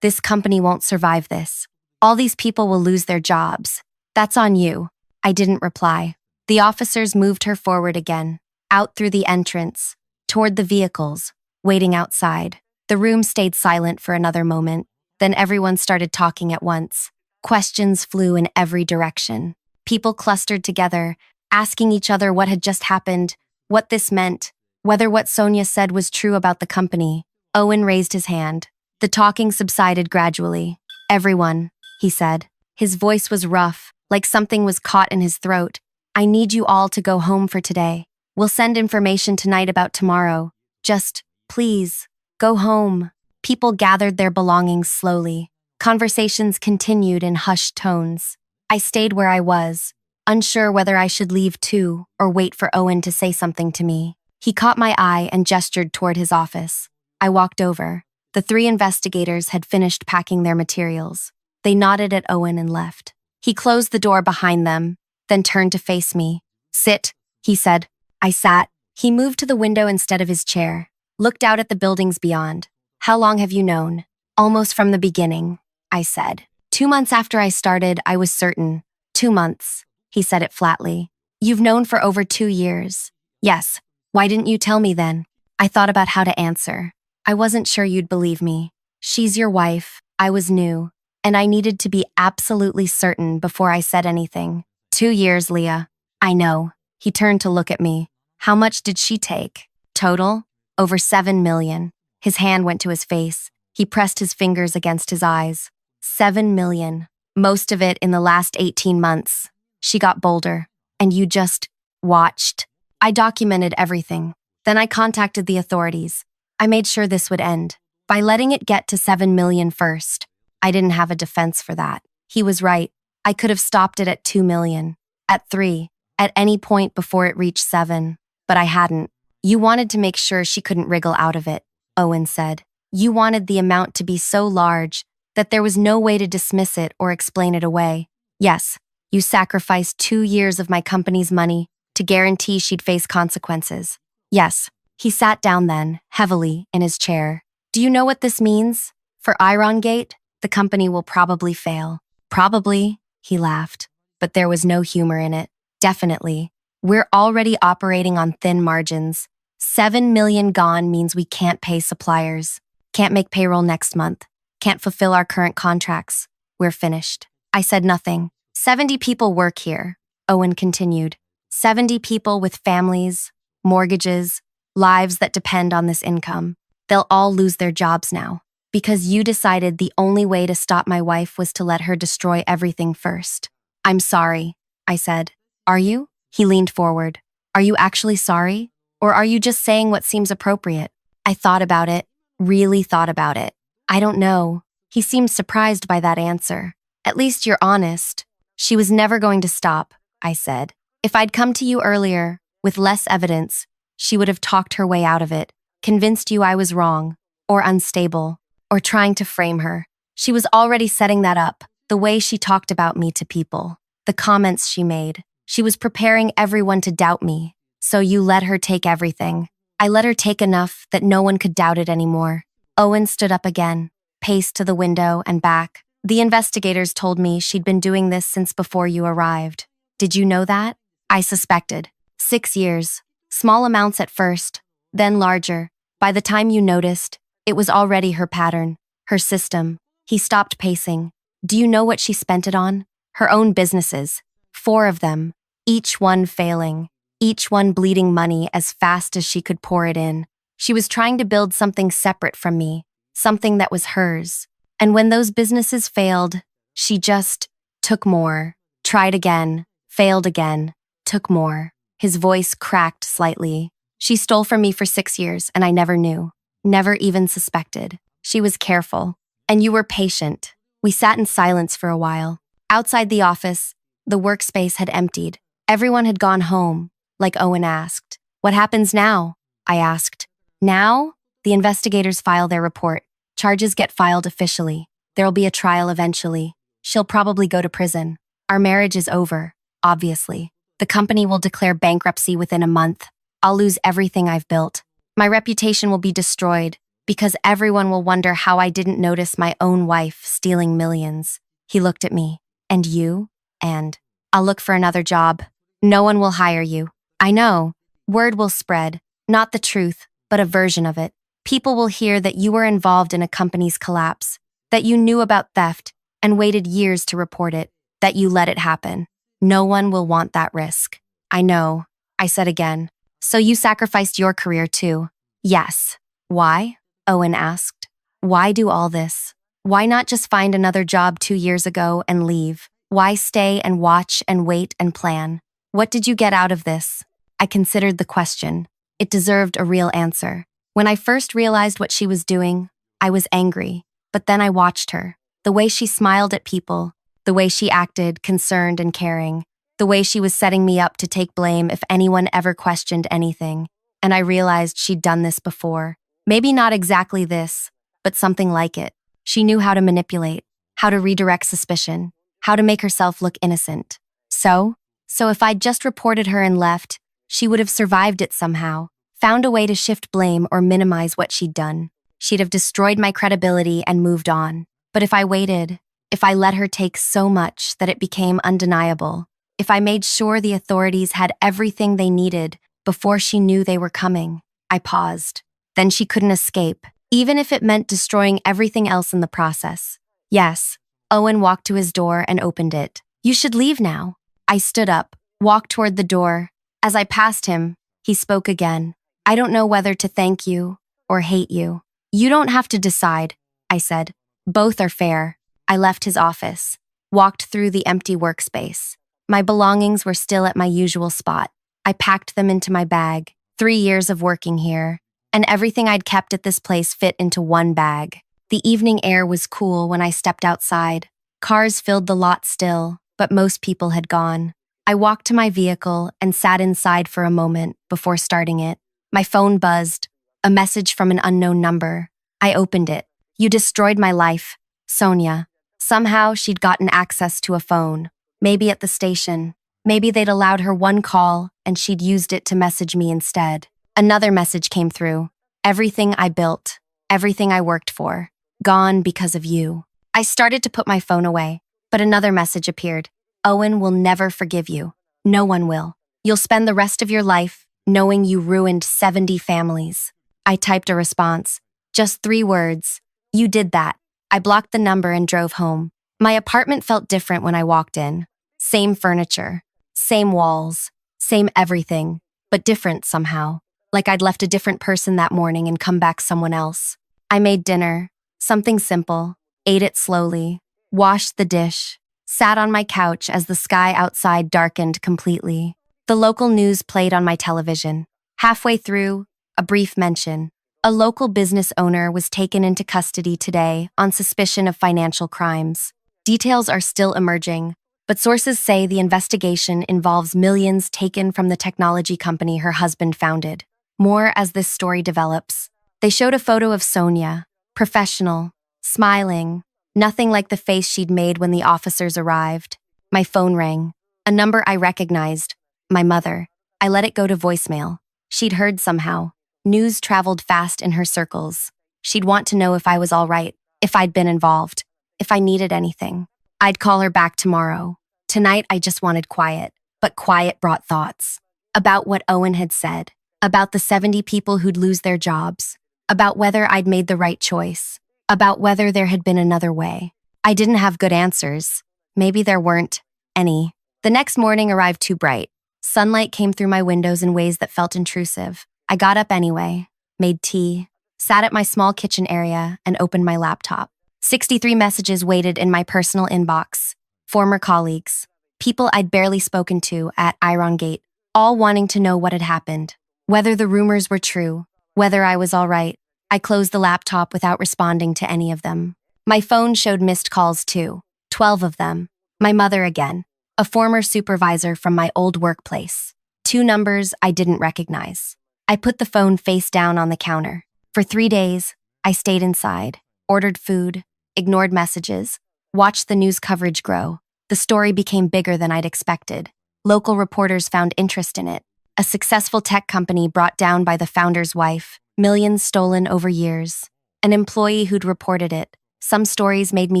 A: This company won't survive this. All these people will lose their jobs. That's on you. I didn't reply. The officers moved her forward again, out through the entrance, toward the vehicles, waiting outside. The room stayed silent for another moment. Then everyone started talking at once. Questions flew in every direction. People clustered together, asking each other what had just happened, what this meant, whether what Sonia said was true about the company. Owen raised his hand. The talking subsided gradually. Everyone, he said. His voice was rough, like something was caught in his throat. I need you all to go home for today. We'll send information tonight about tomorrow. Just, please, go home. People gathered their belongings slowly. Conversations continued in hushed tones. I stayed where I was, unsure whether I should leave too or wait for Owen to say something to me. He caught my eye and gestured toward his office. I walked over. The 3 investigators had finished packing their materials. They nodded at Owen and left. He closed the door behind them, then turned to face me. Sit, he said. I sat. He moved to the window instead of his chair, looked out at the buildings beyond. How long have you known? Almost from the beginning, I said. 2 months after I started, I was certain. 2 months, he said it flatly. You've known for over 2 years. Yes. Why didn't you tell me then? I thought about how to answer. I wasn't sure you'd believe me. She's your wife. I was new, and I needed to be absolutely certain before I said anything. 2 years, Leah. I know. He turned to look at me. How much did she take? Total? Over 7 million. His hand went to his face. He pressed his fingers against his eyes. 7 million. Most of it in the last 18 months. She got bolder. And you just watched. I documented everything. Then I contacted the authorities. I made sure this would end. By letting it get to 7 million first. I didn't have a defense for that. He was right. I could have stopped it at 2 million. At 3. At any point before it reached 7. But I hadn't. You wanted to make sure she couldn't wriggle out of it, Owen said. You wanted the amount to be so large that there was no way to dismiss it or explain it away. Yes, you sacrificed 2 years of my company's money to guarantee she'd face consequences. Yes. He sat down then, heavily, in his chair. Do you know what this means? For Irongate, the company will probably fail. Probably, he laughed. But there was no humor in it. Definitely. We're already operating on thin margins. 7 million gone means we can't pay suppliers. Can't make payroll next month. Can't fulfill our current contracts. We're finished. I said nothing. 70 people work here, Owen continued. 70 people with families, mortgages, lives that depend on this income. They'll all lose their jobs now. Because you decided the only way to stop my wife was to let her destroy everything first. I'm sorry, I said. Are you? He leaned forward. Are you actually sorry? Or are you just saying what seems appropriate? I thought about it, really thought about it. I don't know. He seemed surprised by that answer. At least you're honest. She was never going to stop, I said. If I'd come to you earlier, with less evidence, she would have talked her way out of it, convinced you I was wrong, or unstable, or trying to frame her. She was already setting that up, the way she talked about me to people, the comments she made. She was preparing everyone to doubt me, so you let her take everything. I let her take enough that no one could doubt it anymore. Owen stood up again, paced to the window and back. The investigators told me she'd been doing this since before you arrived. Did you know that? I suspected. 6 years. Small amounts at first, then larger. By the time you noticed, it was already her pattern, her system. He stopped pacing. Do you know what she spent it on? Her own businesses. 4 of them. Each one failing. Each one bleeding money as fast as she could pour it in. She was trying to build something separate from me, something that was hers. And when those businesses failed, she just took more, tried again, failed again, took more. His voice cracked slightly. She stole from me for 6 years, and I never knew, never even suspected. She was careful. And you were patient. We sat in silence for a while. Outside the office, the workspace had emptied. Everyone had gone home, like Owen asked. What happens now? I asked. Now? The investigators file their report. Charges get filed officially. There'll be a trial eventually. She'll probably go to prison. Our marriage is over, obviously. The company will declare bankruptcy within a month. I'll lose everything I've built. My reputation will be destroyed because everyone will wonder how I didn't notice my own wife stealing millions. He looked at me. And you? And I'll look for another job. No one will hire you. I know. Word will spread. Not the truth, but a version of it. People will hear that you were involved in a company's collapse, that you knew about theft and waited years to report it, that you let it happen. No one will want that risk. I know, I said again. So you sacrificed your career too? Yes. Why? Owen asked. Why do all this? Why not just find another job 2 years ago and leave? Why stay and watch and wait and plan? What did you get out of this? I considered the question. It deserved a real answer. When I first realized what she was doing, I was angry, but then I watched her. The way she smiled at people, the way she acted concerned and caring, the way she was setting me up to take blame if anyone ever questioned anything. And I realized she'd done this before. Maybe not exactly this, but something like it. She knew how to manipulate, how to redirect suspicion, how to make herself look innocent. So if I'd just reported her and left, she would have survived it somehow. Found a way to shift blame or minimize what she'd done. She'd have destroyed my credibility and moved on. But if I waited, if I let her take so much that it became undeniable, if I made sure the authorities had everything they needed before she knew they were coming, I paused. Then she couldn't escape, even if it meant destroying everything else in the process. Yes, Owen walked to his door and opened it. You should leave now. I stood up, walked toward the door. As I passed him, he spoke again. I don't know whether to thank you or hate you. You don't have to decide, I said. Both are fair. I left his office, walked through the empty workspace. My belongings were still at my usual spot. I packed them into my bag. 3 years of working here, and everything I'd kept at this place fit into one bag. The evening air was cool when I stepped outside. Cars filled the lot still, but most people had gone. I walked to my vehicle and sat inside for a moment before starting it. My phone buzzed, a message from an unknown number. I opened it. You destroyed my life, Sonia. Somehow she'd gotten access to a phone. Maybe at the station. Maybe they'd allowed her one call and she'd used it to message me instead. Another message came through. Everything I built, everything I worked for, gone because of you. I started to put my phone away, but another message appeared. Owen will never forgive you. No one will. You'll spend the rest of your life knowing you ruined 70 families. I typed a response. Just 3 words. You did that. I blocked the number and drove home. My apartment felt different when I walked in. Same furniture, same walls, same everything, but different somehow. Like I'd left a different person that morning and come back someone else. I made dinner, something simple, ate it slowly, washed the dish, sat on my couch as the sky outside darkened completely. The local news played on my television. Halfway through, a brief mention. A local business owner was taken into custody today on suspicion of financial crimes. Details are still emerging, but sources say the investigation involves millions taken from the technology company her husband founded. More as this story develops. They showed a photo of Sonia, professional, smiling, nothing like the face she'd made when the officers arrived. My phone rang. A number I recognized. My mother. I let it go to voicemail. She'd heard somehow. News traveled fast in her circles. She'd want to know if I was all right, if I'd been involved. if I needed anything. I'd call her back tomorrow. Tonight, I just wanted quiet, but quiet brought thoughts. About what Owen had said, about the 70 people who'd lose their jobs, about whether I'd made the right choice, about whether there had been another way. I didn't have good answers. Maybe there weren't any. The next morning arrived too bright. Sunlight came through my windows in ways that felt intrusive. I got up anyway, made tea, sat at my small kitchen area, and opened my laptop. 63 messages waited in my personal inbox. Former colleagues, people I'd barely spoken to at Iron Gate, all wanting to know what had happened, whether the rumors were true, whether I was all right. I closed the laptop without responding to any of them. My phone showed missed calls too, 12 of them. My mother again, a former supervisor from my old workplace. 2 numbers I didn't recognize. I put the phone face down on the counter. For 3 days, I stayed inside, ordered food, ignored messages, watched the news coverage grow. The story became bigger than I'd expected. Local reporters found interest in it. A successful tech company brought down by the founder's wife, millions stolen over years. An employee who'd reported it. Some stories made me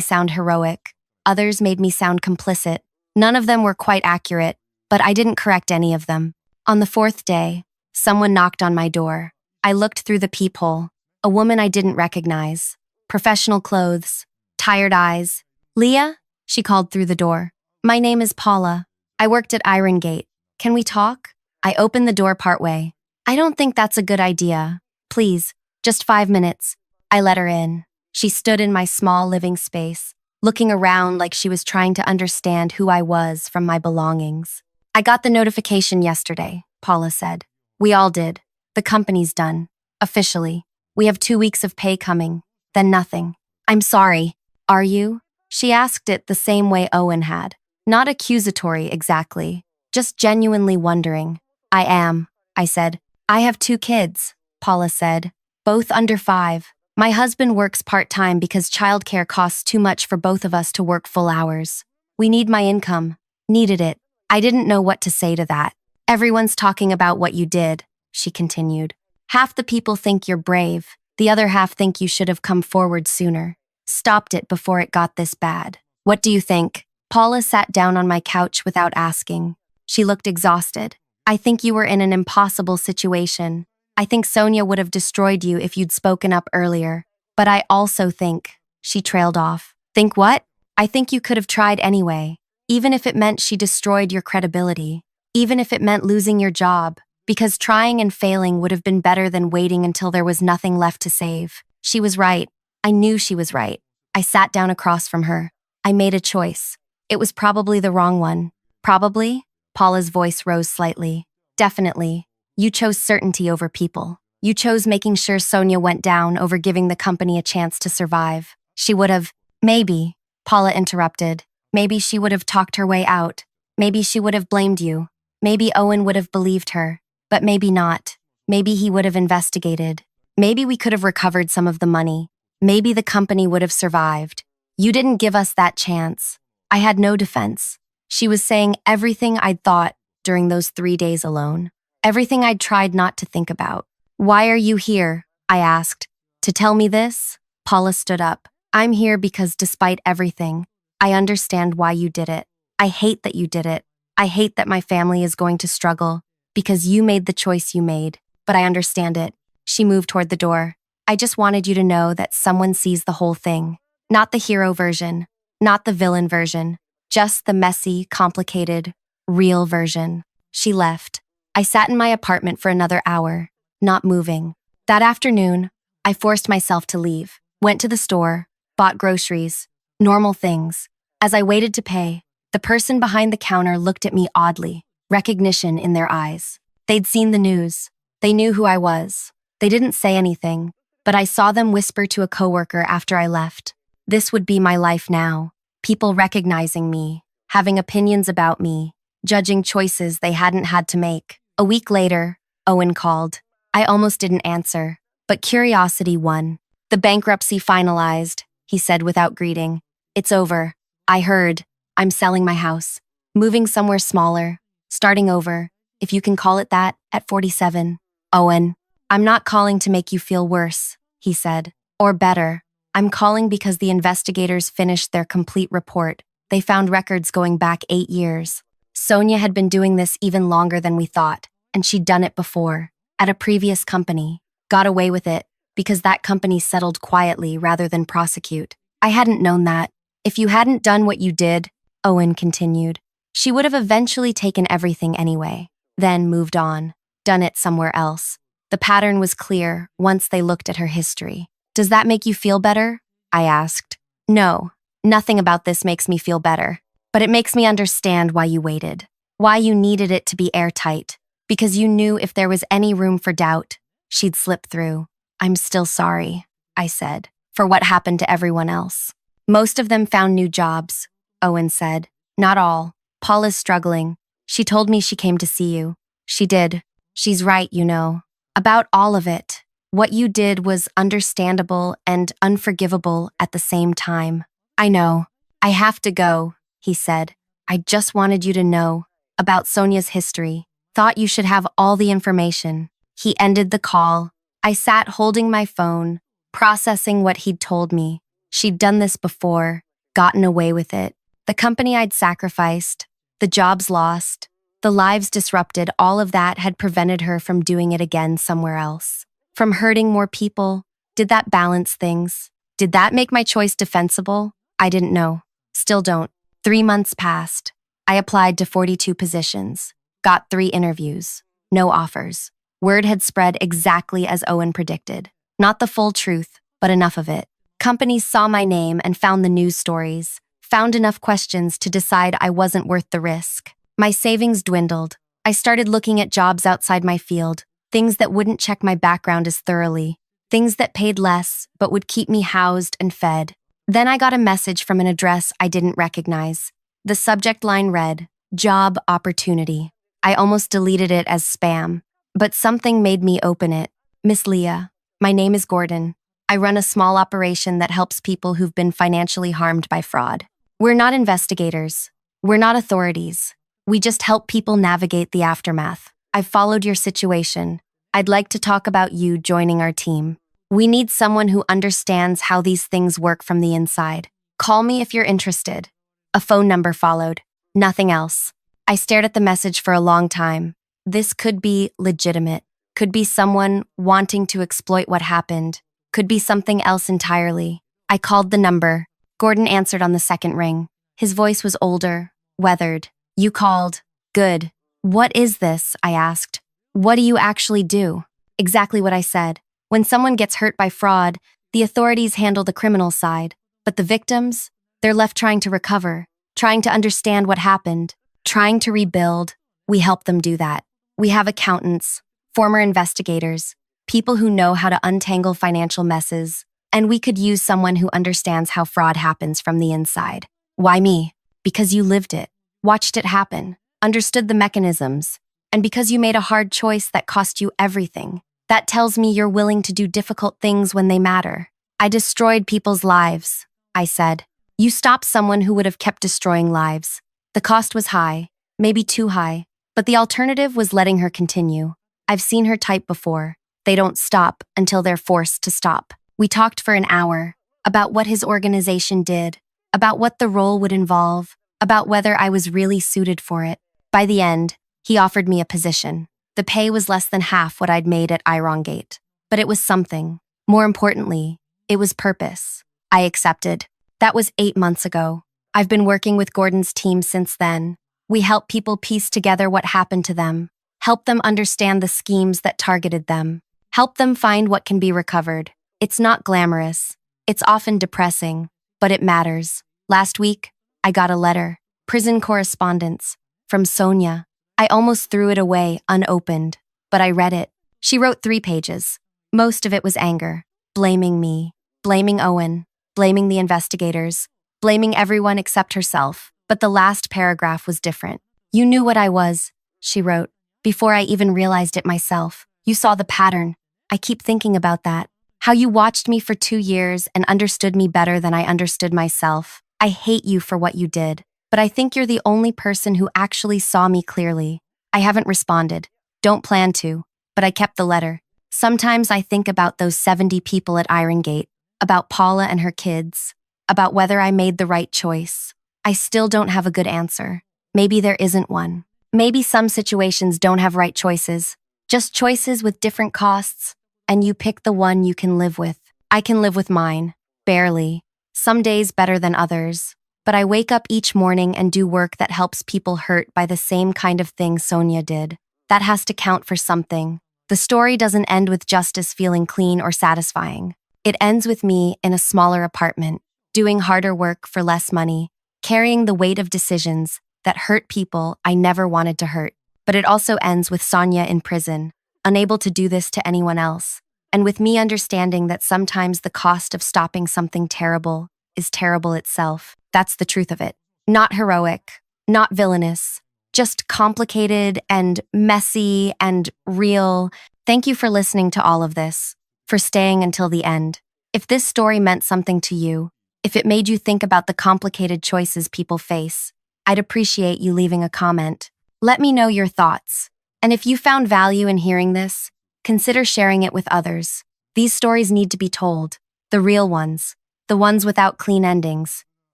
A: sound heroic. Others made me sound complicit. None of them were quite accurate, but I didn't correct any of them. On the 4th day, someone knocked on my door. I looked through the peephole. A woman I didn't recognize. Professional clothes. Tired eyes. "Leah?" she called through the door. "My name is Paula. I worked at Iron Gate. Can we talk?" I opened the door partway. "I don't think that's a good idea. Please, just 5 minutes." I let her in. She stood in my small living space, looking around like she was trying to understand who I was from my belongings. "I got the notification yesterday," Paula said. "We all did. The company's done. Officially. We have 2 weeks of pay coming. Then nothing." "I'm sorry. Are you?" She asked it the same way Owen had. Not accusatory exactly, just genuinely wondering. "I am," I said. "I have 2 kids," Paula said, "both under 5. My husband works part-time because childcare costs too much for both of us to work full hours. We need my income. Needed it. I didn't know what to say to that. Everyone's talking about what you did," she continued. "Half the people think you're brave. The other half think you should have come forward sooner. Stopped it before it got this bad. What do you think?" Paula sat down on my couch without asking. She looked exhausted. "I think you were in an impossible situation. I think Sonia would have destroyed you if you'd spoken up earlier. But I also think," she trailed off. "Think what?" "I think you could have tried anyway, even if it meant she destroyed your credibility, even if it meant losing your job, because trying and failing would have been better than waiting until there was nothing left to save." She was right. I knew she was right. I sat down across from her. I made a choice. It was probably the wrong one. "Probably?" Paula's voice rose slightly. "Definitely. You chose certainty over people. You chose making sure Sonia went down over giving the company a chance to survive. She would have—" "Maybe," Paula interrupted. "Maybe she would have talked her way out. Maybe she would have blamed you. Maybe Owen would have believed her. But maybe not. Maybe he would have investigated. Maybe we could have recovered some of the money. Maybe the company would have survived. You didn't give us that chance." I had no defense. She was saying everything I'd thought during those 3 days alone. Everything I'd tried not to think about. "Why are you here?" I asked. "To tell me this?" Paula stood up. "I'm here because despite everything, I understand why you did it. I hate that you did it. I hate that my family is going to struggle because you made the choice you made, but I understand it." She moved toward the door. "I just wanted you to know that someone sees the whole thing. Not the hero version, not the villain version, just the messy, complicated, real version." She left. I sat in my apartment for another hour, not moving. That afternoon, I forced myself to leave, went to the store, bought groceries, normal things. As I waited to pay, the person behind the counter looked at me oddly, recognition in their eyes. They'd seen the news. They knew who I was. They didn't say anything, but I saw them whisper to a coworker after I left. This would be my life now. People recognizing me, having opinions about me, judging choices they hadn't had to make. A week later, Owen called. I almost didn't answer, but curiosity won. "The bankruptcy finalized," he said without greeting. "It's over. I heard. I'm selling my house. Moving somewhere smaller. Starting over, if you can call it that, at 47. "Owen, I'm not calling to make you feel worse," he said. "Or better. I'm calling because the investigators finished their complete report. They found records going back 8 years. Sonia had been doing this even longer than we thought, and she'd done it before, at a previous company. Got away with it, because that company settled quietly rather than prosecute. I hadn't known that. If you hadn't done what you did, Owen continued, she would have eventually taken everything anyway, then moved on, done it somewhere else. The pattern was clear once they looked at her history. Does that make you feel better? I asked. No, nothing about this makes me feel better, but it makes me understand why you waited, why you needed it to be airtight, because you knew if there was any room for doubt, she'd slip through. I'm still sorry, I said, for what happened to everyone else. Most of them found new jobs, Owen said. Not all. Paula's struggling. She told me she came to see you. She did. She's right, you know. About all of it. What you did was understandable and unforgivable at the same time. I know. I have to go, he said. I just wanted you to know about Sonia's history. Thought you should have all the information. He ended the call. I sat holding my phone, processing what he'd told me. She'd done this before, gotten away with it. The company I'd sacrificed, the jobs lost, the lives disrupted, all of that had prevented her from doing it again somewhere else. From hurting more people. Did that balance things? Did that make my choice defensible? I didn't know. Still don't. 3 months passed. I applied to 42 positions. Got 3 interviews. No offers. Word had spread exactly as Owen predicted. Not the full truth, but enough of it. Companies saw my name and found the news stories. Found enough questions to decide I wasn't worth the risk. My savings dwindled. I started looking at jobs outside my field. Things that wouldn't check my background as thoroughly. Things that paid less, but would keep me housed and fed. Then I got a message from an address I didn't recognize. The subject line read, "Job opportunity." I almost deleted it as spam, but something made me open it. Miss Leah, my name is Gordon. I run a small operation that helps people who've been financially harmed by fraud. We're not investigators. We're not authorities. We just help people navigate the aftermath. I've followed your situation. I'd like to talk about you joining our team. We need someone who understands how these things work from the inside. Call me if you're interested. A phone number followed. Nothing else. I stared at the message for a long time. This could be legitimate. Could be someone wanting to exploit what happened. Could be something else entirely. I called the number. Gordon answered on the second ring. His voice was older, weathered. You called. Good. What is this? I asked. What do you actually do? Exactly what I said. When someone gets hurt by fraud, the authorities handle the criminal side. But the victims? They're left trying to recover, trying to understand what happened, trying to rebuild. We help them do that. We have accountants, former investigators, people who know how to untangle financial messes, and we could use someone who understands how fraud happens from the inside. Why me? Because you lived it, watched it happen, understood the mechanisms, and because you made a hard choice that cost you everything. That tells me you're willing to do difficult things when they matter. I destroyed people's lives, I said. You stopped someone who would have kept destroying lives. The cost was high, maybe too high, but the alternative was letting her continue. I've seen her type before. They don't stop until they're forced to stop. We talked for an hour about what his organization did, about what the role would involve, about whether I was really suited for it. By the end, he offered me a position. The pay was less than half what I'd made at Irongate, but it was something. More importantly, it was purpose. I accepted. That was 8 months ago. I've been working with Gordon's team since then. We help people piece together what happened to them, help them understand the schemes that targeted them, help them find what can be recovered. It's not glamorous. It's often depressing, but it matters. Last week, I got a letter, prison correspondence, from Sonia. I almost threw it away unopened, but I read it. She wrote 3 pages. Most of it was anger, blaming me, blaming Owen, blaming the investigators, blaming everyone except herself. But the last paragraph was different. You knew what I was, she wrote, before I even realized it myself. You saw the pattern. I keep thinking about that. How you watched me for 2 years and understood me better than I understood myself. I hate you for what you did, but I think you're the only person who actually saw me clearly. I haven't responded. Don't plan to, but I kept the letter. Sometimes I think about those 70 people at Irongate, about Paula and her kids, about whether I made the right choice. I still don't have a good answer. Maybe there isn't one. Maybe some situations don't have right choices, just choices with different costs, and you pick the one you can live with. I can live with mine, barely. Some days better than others. But I wake up each morning and do work that helps people hurt by the same kind of thing Sonia did. That has to count for something. The story doesn't end with justice feeling clean or satisfying. It ends with me in a smaller apartment, doing harder work for less money, carrying the weight of decisions that hurt people I never wanted to hurt. But it also ends with Sonia in prison, unable to do this to anyone else, and with me understanding that sometimes the cost of stopping something terrible is terrible itself. That's the truth of it. Not heroic, not villainous, just complicated and messy and real. Thank you for listening to all of this, for staying until the end. If this story meant something to you, if it made you think about the complicated choices people face, I'd appreciate you leaving a comment. Let me know your thoughts. And if you found value in hearing this, consider sharing it with others. These stories need to be told, the real ones, the ones without clean endings.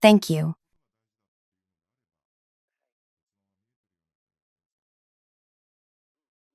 A: Thank you.